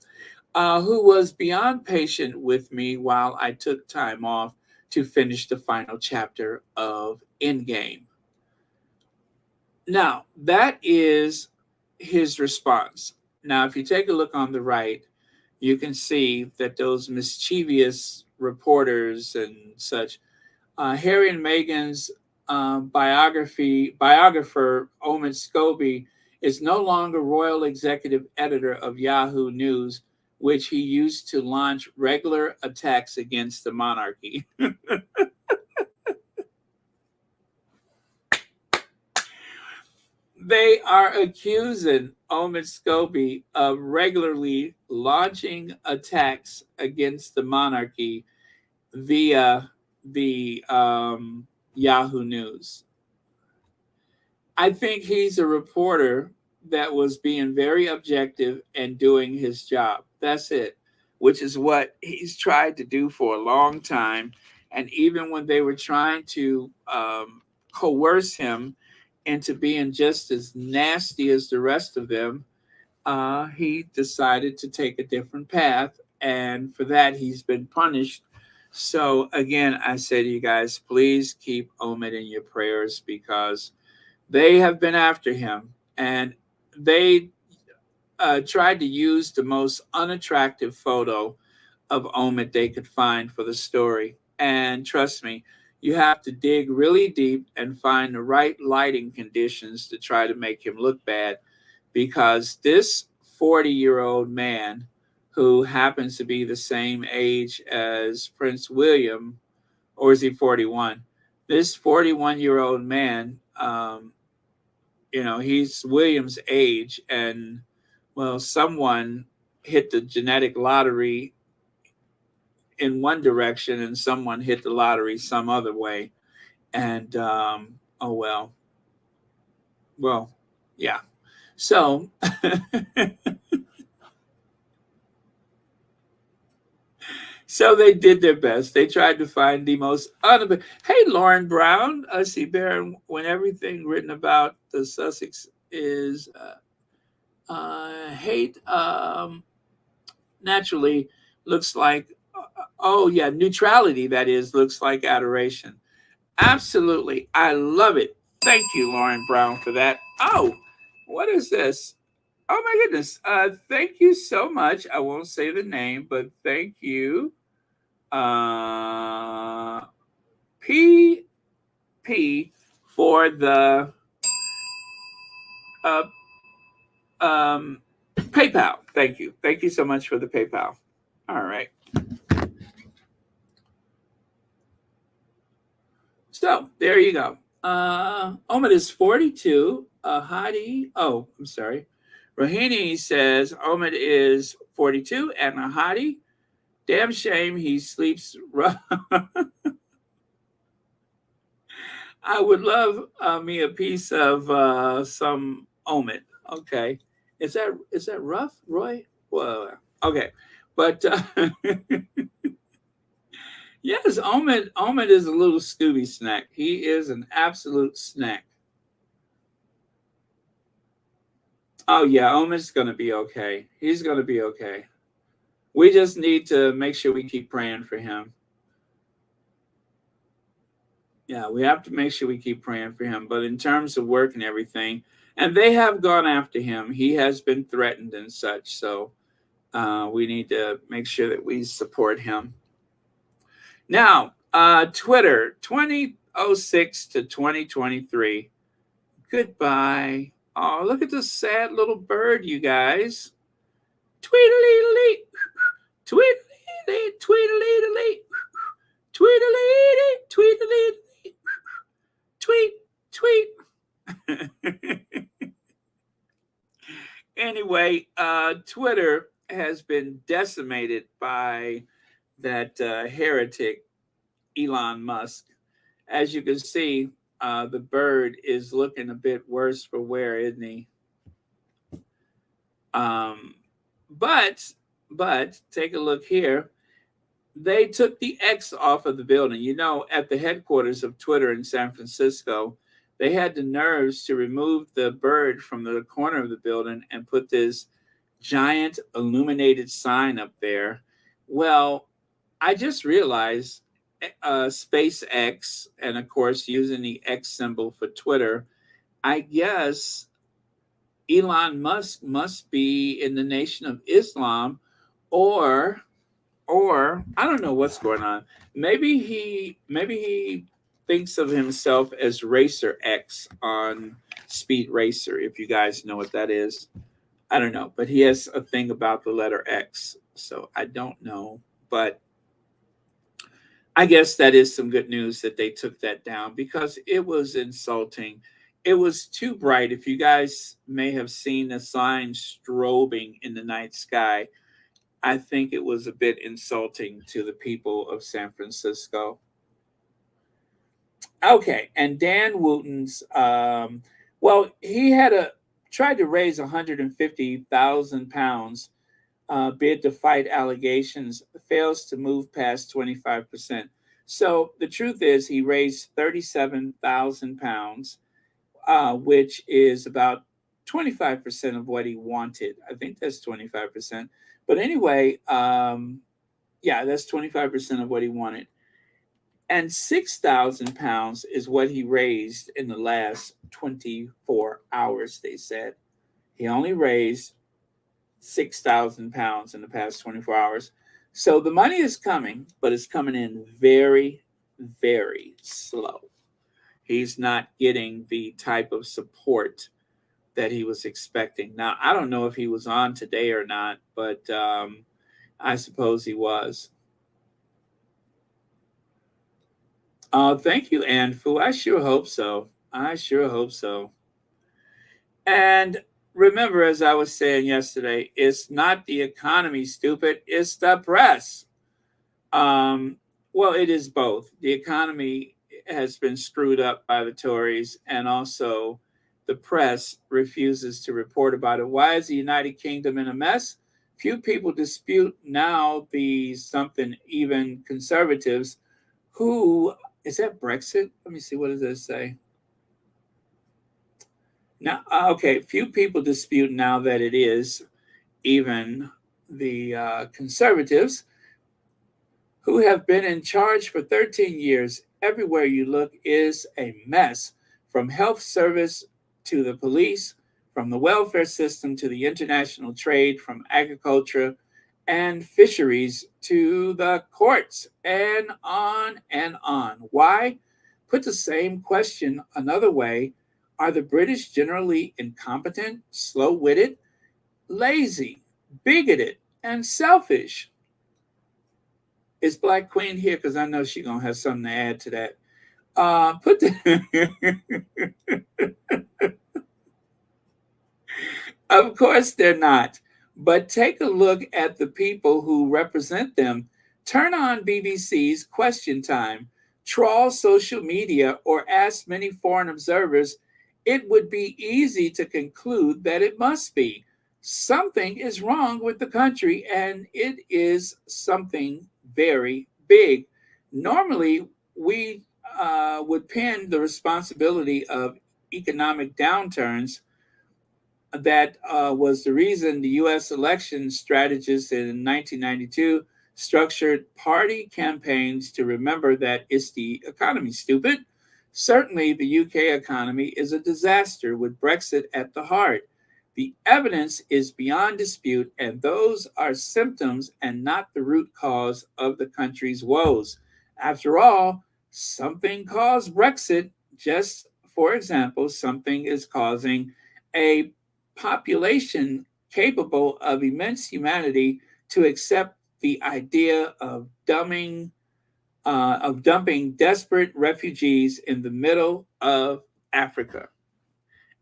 who was beyond patient with me while I took time off to finish the final chapter of Endgame. Now, that is his response. Now, if you take a look on the right, you can see that those mischievous reporters and such, Harry and Meghan's biographer, Omid Scobie, is no longer royal executive editor of Yahoo News, which he used to launch regular attacks against the monarchy. They are accusing Omid Scobie of regularly launching attacks against the monarchy via the Yahoo News. I think he's a reporter that was being very objective and doing his job. That's it, which is what he's tried to do for a long time. And even when they were trying to coerce him into being just as nasty as the rest of them, he decided to take a different path. And for that, he's been punished. So again, I say to you guys, please keep Omid in your prayers, because they have been after him. And they tried to use the most unattractive photo of Omid they could find for the story. And trust me, you have to dig really deep and find the right lighting conditions to try to make him look bad, because this 40-year-old man, who happens to be the same age as Prince William, or is he 41? This 41-year-old man, he's William's age, and well, someone hit the genetic lottery in one direction and someone hit the lottery some other way. And yeah. So so they did their best. They tried to find the most Hey, Lauren Brown, I see Baron, when everything written about the Sussex is hate, naturally looks like neutrality, that is, looks like adoration. Absolutely. I love it. Thank you, Lauren Brown, for that. Oh, what is this? Oh my goodness. Thank you so much. I won't say the name, but thank you. PP for the PayPal. Thank you. Thank you so much for the PayPal. All right. So there you go. Omid is 42. Hadi. Oh, I'm sorry. Rahini says Omid is 42, and Hadi, damn shame he sleeps rough. I would love me a piece of some Omid. Okay. Is that rough, Roy? Well, okay. But yes, Omid is a little Scooby snack. He is an absolute snack. Oh yeah, Omid's gonna be okay. He's gonna be okay. We just need to make sure we keep praying for him. Yeah, we have to make sure we keep praying for him. But in terms of work and everything, and they have gone after him. He has been threatened and such. So we need to make sure that we support him. Now, Twitter 2006 to 2023. Goodbye. Oh, look at this sad little bird, you guys. Tweedledee, tweedledee, tweedledee, tweedledee, tweedledee, tweet, tweet. Anyway, Twitter has been decimated by that heretic Elon Musk. As you can see, the bird is looking a bit worse for wear, isn't he? But take a look here. They took the X off of the building. You know, at the headquarters of Twitter in San Francisco, they had the nerves to remove the bird from the corner of the building and put this giant illuminated sign up there. Well, I just realized SpaceX, and of course using the X symbol for Twitter, I guess Elon Musk must be in the Nation of Islam, or I don't know what's going on. Maybe he thinks of himself as Racer X on Speed Racer, if you guys know what that is. I don't know, but he has a thing about the letter X, so I don't know. But I guess that is some good news that they took that down, because it was insulting. It was too bright. If you guys may have seen the sign strobing in the night sky, I think it was a bit insulting to the people of San Francisco. Okay, and Dan Wooten's, well, he had tried to raise 150,000 pounds bid to fight allegations, fails to move past 25%. So the truth is he raised 37,000 pounds, which is about 25% of what he wanted. I think that's 25%. But anyway, yeah, that's 25% of what he wanted. And 6,000 pounds is what he raised in the last 24 hours, they said. He only raised 6,000 pounds in the past 24 hours. So the money is coming, but it's coming in very, very slow. He's not getting the type of support that he was expecting. Now, I don't know if he was on today or not, but I suppose he was. Thank you, Anfu. I sure hope so. I sure hope so. And remember, as I was saying yesterday, it's not the economy, stupid. It's the press. Well, it is both. The economy has been screwed up by the Tories, and also the press refuses to report about it. Why is the United Kingdom in a mess? Few people dispute now the something even conservatives who, is that Brexit? Let me see, what does that say? Now, okay, few people dispute now that it is even the conservatives who have been in charge for 13 years. Everywhere you look is a mess, from health service to the police, from the welfare system to the international trade, from agriculture and fisheries to the courts, and on and on. Why? Put the same question another way. Are the British generally incompetent, slow-witted, lazy, bigoted, and selfish? Is Black Queen here? Because I know she's going to have something to add to that. Of course they're not. But take a look at the people who represent them. Turn on BBC's Question Time, trawl social media, or ask many foreign observers. It would be easy to conclude that it must be. Something is wrong with the country, and it is something very big. Normally, we would pin the responsibility of economic downturns. That was the reason the U.S. election strategists in 1992 structured party campaigns to remember that it's the economy, stupid. Certainly, the UK economy is a disaster with Brexit at the heart. The evidence is beyond dispute, and those are symptoms and not the root cause of the country's woes. After all, something caused Brexit. Just for example, something is causing a population capable of immense humanity to accept the idea of dumping desperate refugees in the middle of Africa.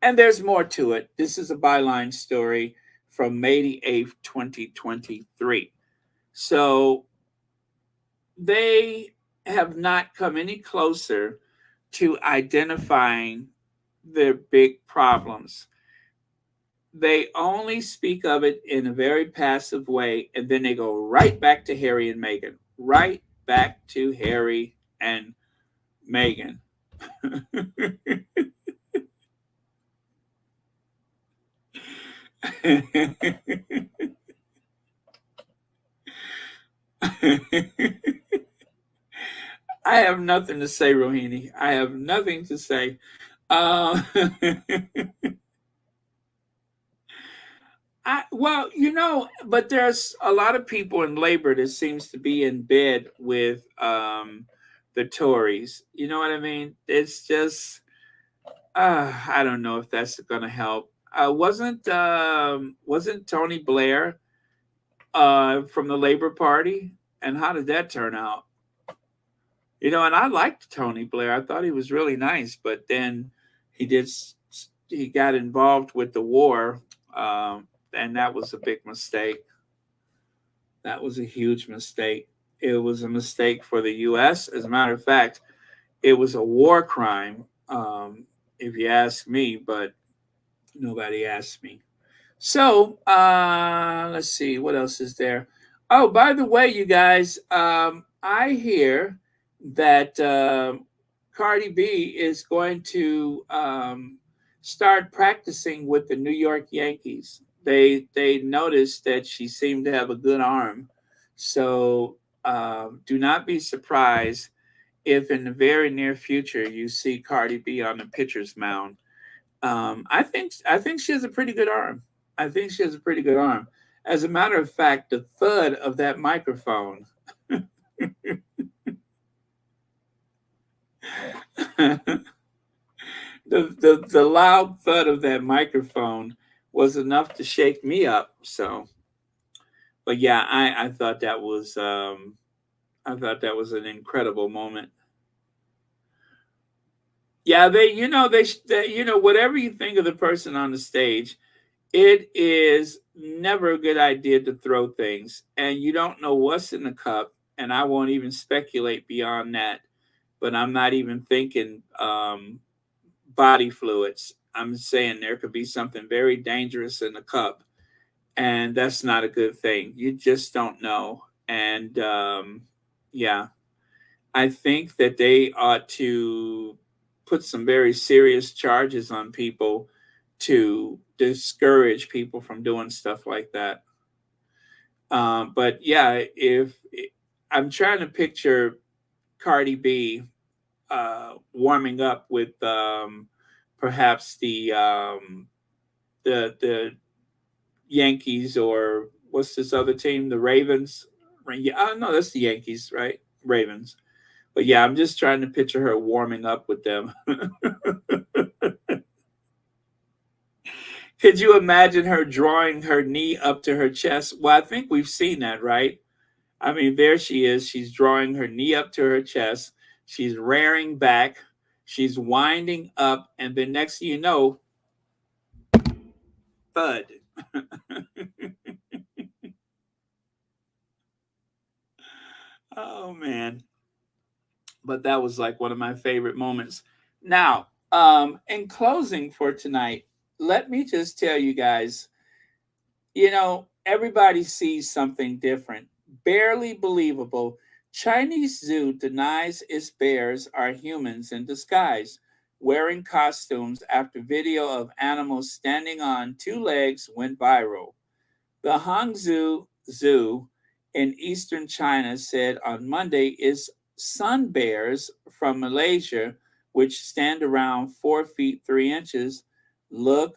And there's more to it. This is a byline story from May the 8th, 2023. So they have not come any closer to identifying their big problems. They only speak of it in a very passive way, and then they go right back to Harry and Meghan. Right back to Harry and Meghan. I have nothing to say, Rohini. I have nothing to say. Well, but there's a lot of people in labor that seems to be in bed with the Tories. You know what I mean? It's just, I don't know if that's going to help. Wasn't Tony Blair from the Labor Party? And how did that turn out? And I liked Tony Blair. I thought he was really nice, but then he got involved with the war, and that was a big mistake. That was a huge mistake. It was a mistake for the U.S. As a matter of fact, it was a war crime, if you ask me, but nobody asked me. So let's see, what else is there? Oh, by the way, you guys, I hear that Cardi B is going to start practicing with the New York Yankees. They noticed that she seemed to have a good arm. So do not be surprised if in the very near future you see Cardi B on the pitcher's mound. I think she has a pretty good arm. I think she has a pretty good arm. As a matter of fact, the thud of that microphone the loud thud of that microphone was enough to shake me up. So, but yeah, I thought that was an incredible moment. Yeah, they whatever you think of the person on the stage, it is never a good idea to throw things, and you don't know what's in the cup. And I won't even speculate beyond that. But I'm not even thinking body fluids. I'm saying there could be something very dangerous in the cup, and that's not a good thing. You just don't know. And yeah, I think that they ought to put some very serious charges on people to discourage people from doing stuff like that. But yeah, if I'm trying to picture Cardi B warming up with perhaps the Yankees, or what's this other team, the Ravens. Yeah, no, that's the Yankees, right? Ravens. But yeah, I'm just trying to picture her warming up with them. Could you imagine her drawing her knee up to her chest? Well, I think we've seen that, right? I mean, there she is. She's drawing her knee up to her chest. She's rearing back. She's winding up. And then next thing you know, thud. Oh, man. But that was like one of my favorite moments. Now, in closing for tonight, let me just tell you guys, everybody sees something different. Barely believable. Chinese zoo denies its bears are humans in disguise, wearing costumes after video of animals standing on two legs went viral. The Hangzhou Zoo in eastern China said on Monday its sun bears from Malaysia which stand around 4 feet 3 inches, look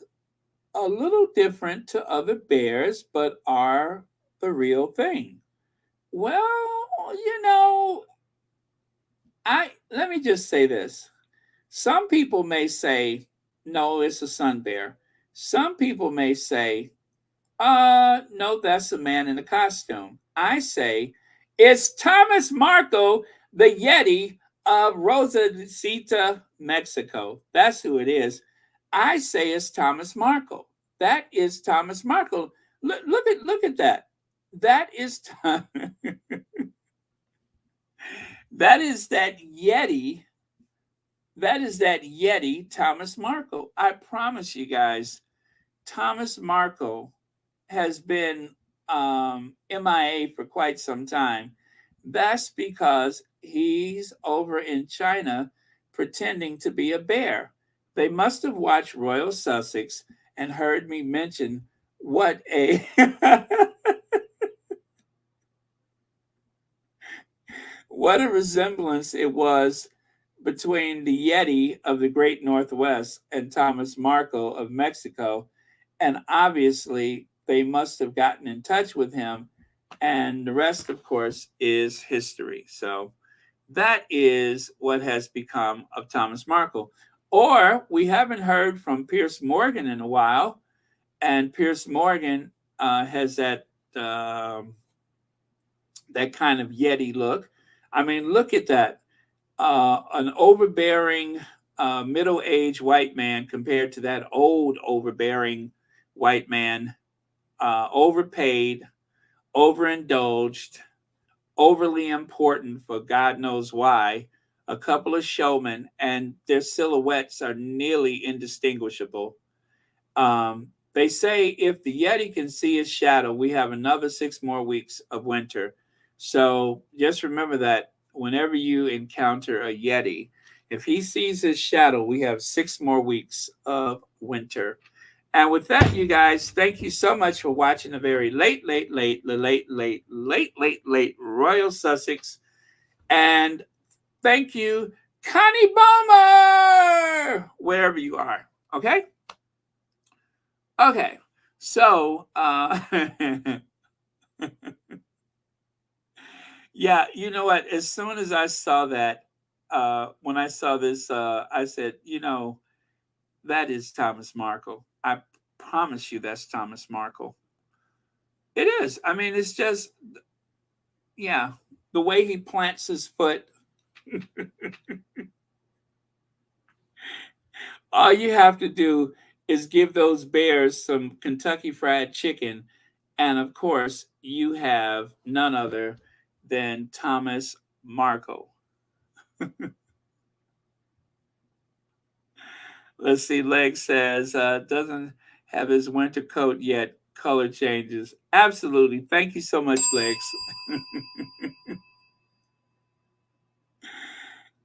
a little different to other bears, but are the real thing. Well, let me just say this. Some people may say, no, it's a sun bear. Some people may say, no, that's a man in a costume. I say, it's Thomas Marco, the Yeti of Rosita, Mexico. That's who it is. I say it's Thomas Marco. That is Thomas Marco. Look at that. That is that is that Yeti. That is that Yeti, Thomas Marco. I promise you guys, Thomas Marco has been MIA for quite some time. That's because he's over in China pretending to be a bear. They must have watched Royal Sussex and heard me mention what a what a resemblance it was between the Yeti of the Great Northwest and Thomas Marco of Mexico. And obviously, they must have gotten in touch with him. And the rest, of course, is history. So that is what has become of Thomas Marco. Or we haven't heard from Piers Morgan in a while. And Piers Morgan has that kind of Yeti look. I mean, look at that. An overbearing middle-aged white man compared to that old overbearing white man, overpaid, overindulged, overly important for God knows why, a couple of showmen, and their silhouettes are nearly indistinguishable. They say if the Yeti can see his shadow, we have another 6 more weeks of winter. So just remember that whenever you encounter a Yeti, if he sees his shadow, we have 6 more weeks of winter. And with that, you guys, thank you so much for watching a very late Royal Sussex. And thank you, Connie Bomber, wherever you are. Okay? Okay. So, yeah, you know what? As soon as I saw that, when I saw this, I said, that is Thomas Marco. I promise you that's Thomas Marco. It is. I mean, it's just, yeah, the way he plants his foot. All you have to do is give those bears some Kentucky Fried Chicken. And of course, you have none other than Thomas Marco. Let's see, Leg says, doesn't have his winter coat yet. Color changes. Absolutely. Thank you so much, Legs.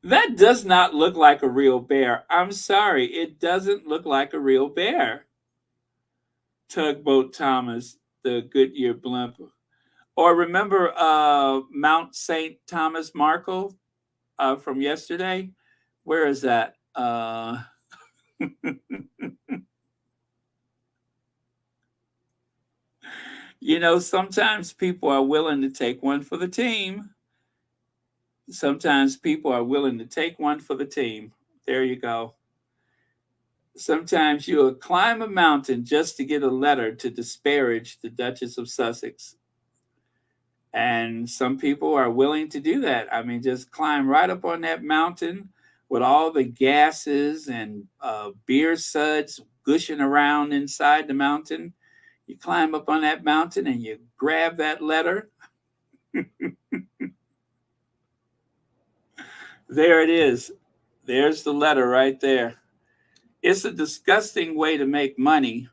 That does not look like a real bear. I'm sorry. It doesn't look like a real bear. Tugboat Thomas, the Goodyear blimp. Or remember Mount St. Thomas Marco from yesterday? Where is that? Sometimes people are willing to take one for the team. Sometimes people are willing to take one for the team. There you go. Sometimes you'll climb a mountain just to get a letter to disparage the Duchess of Sussex. And some people are willing to do that. I mean, just climb right up on that mountain with all the gases and beer suds gushing around inside the mountain. You climb up on that mountain and you grab that letter. There it is. There's the letter right there. It's a disgusting way to make money,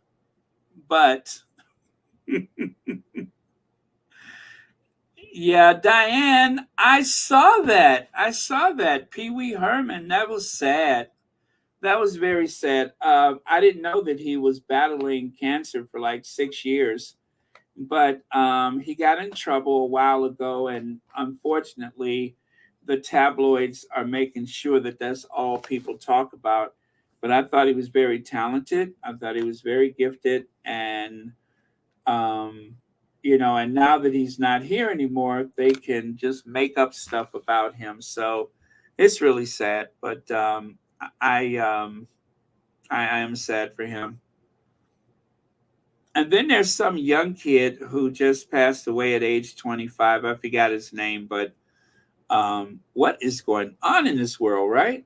but yeah, Diane, I saw that. Pee Wee Herman, that was sad. That was very sad. I didn't know that he was battling cancer for like 6 years, but he got in trouble a while ago, and unfortunately, the tabloids are making sure that that's all people talk about. But I thought he was very talented. I thought he was very gifted, and and now that he's not here anymore, they can just make up stuff about him. So it's really sad. But I am sad for him. And then there's some young kid who just passed away at age 25. I forgot his name, but what is going on in this world, right?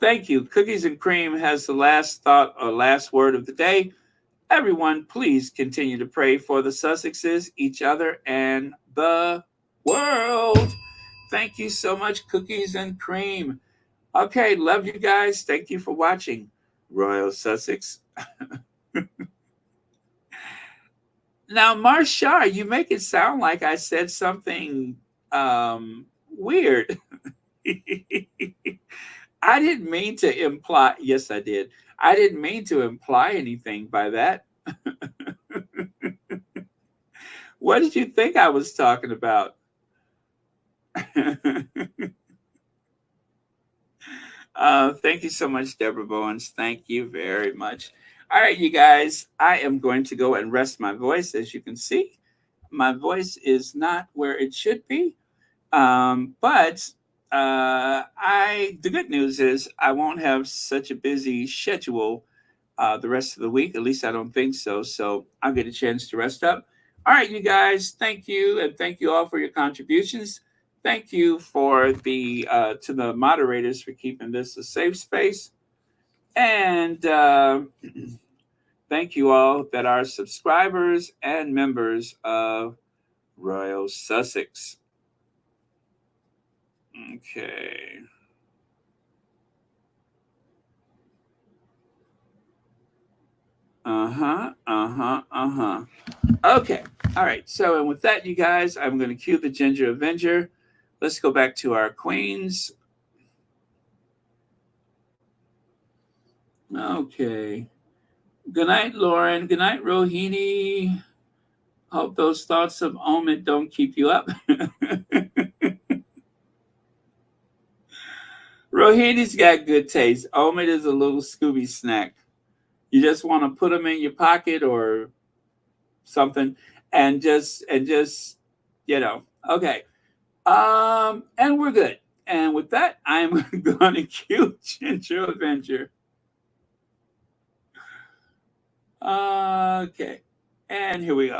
Thank you. Cookies and Cream has the last thought or last word of the day. Everyone, please continue to pray for the Sussexes, each other, and the world. Thank you so much, Cookies and Cream. Okay, love you guys. Thank you for watching Royal Sussex. Now, Marshar, you make it sound like I said something weird. I didn't mean to imply. Yes, I did. I didn't mean to imply anything by that. What did you think I was talking about? Thank you so much, Deborah Bowens. Thank you very much. All right, you guys, I am going to go and rest my voice. As you can see, my voice is not where it should be. But the good news is I won't have such a busy schedule the rest of the week. At least I don't think so. So I'll get a chance to rest up. All right, you guys, thank you. And thank you all for your contributions. Thank you for to the moderators for keeping this a safe space. And thank you all that are subscribers and members of Royal Sussex. Okay. Okay. All right. So, and with that, you guys, I'm going to cue the Ginger Avenger. Let's go back to our queens. Okay. Good night, Lauren. Good night, Rohini. Hope those thoughts of Omid don't keep you up. Rohini's got good taste. Omid is a little Scooby snack. You just want to put them in your pocket or something, and just okay. And we're good. And with that, I'm going to cue Ginger Avenger. Okay, and here we go.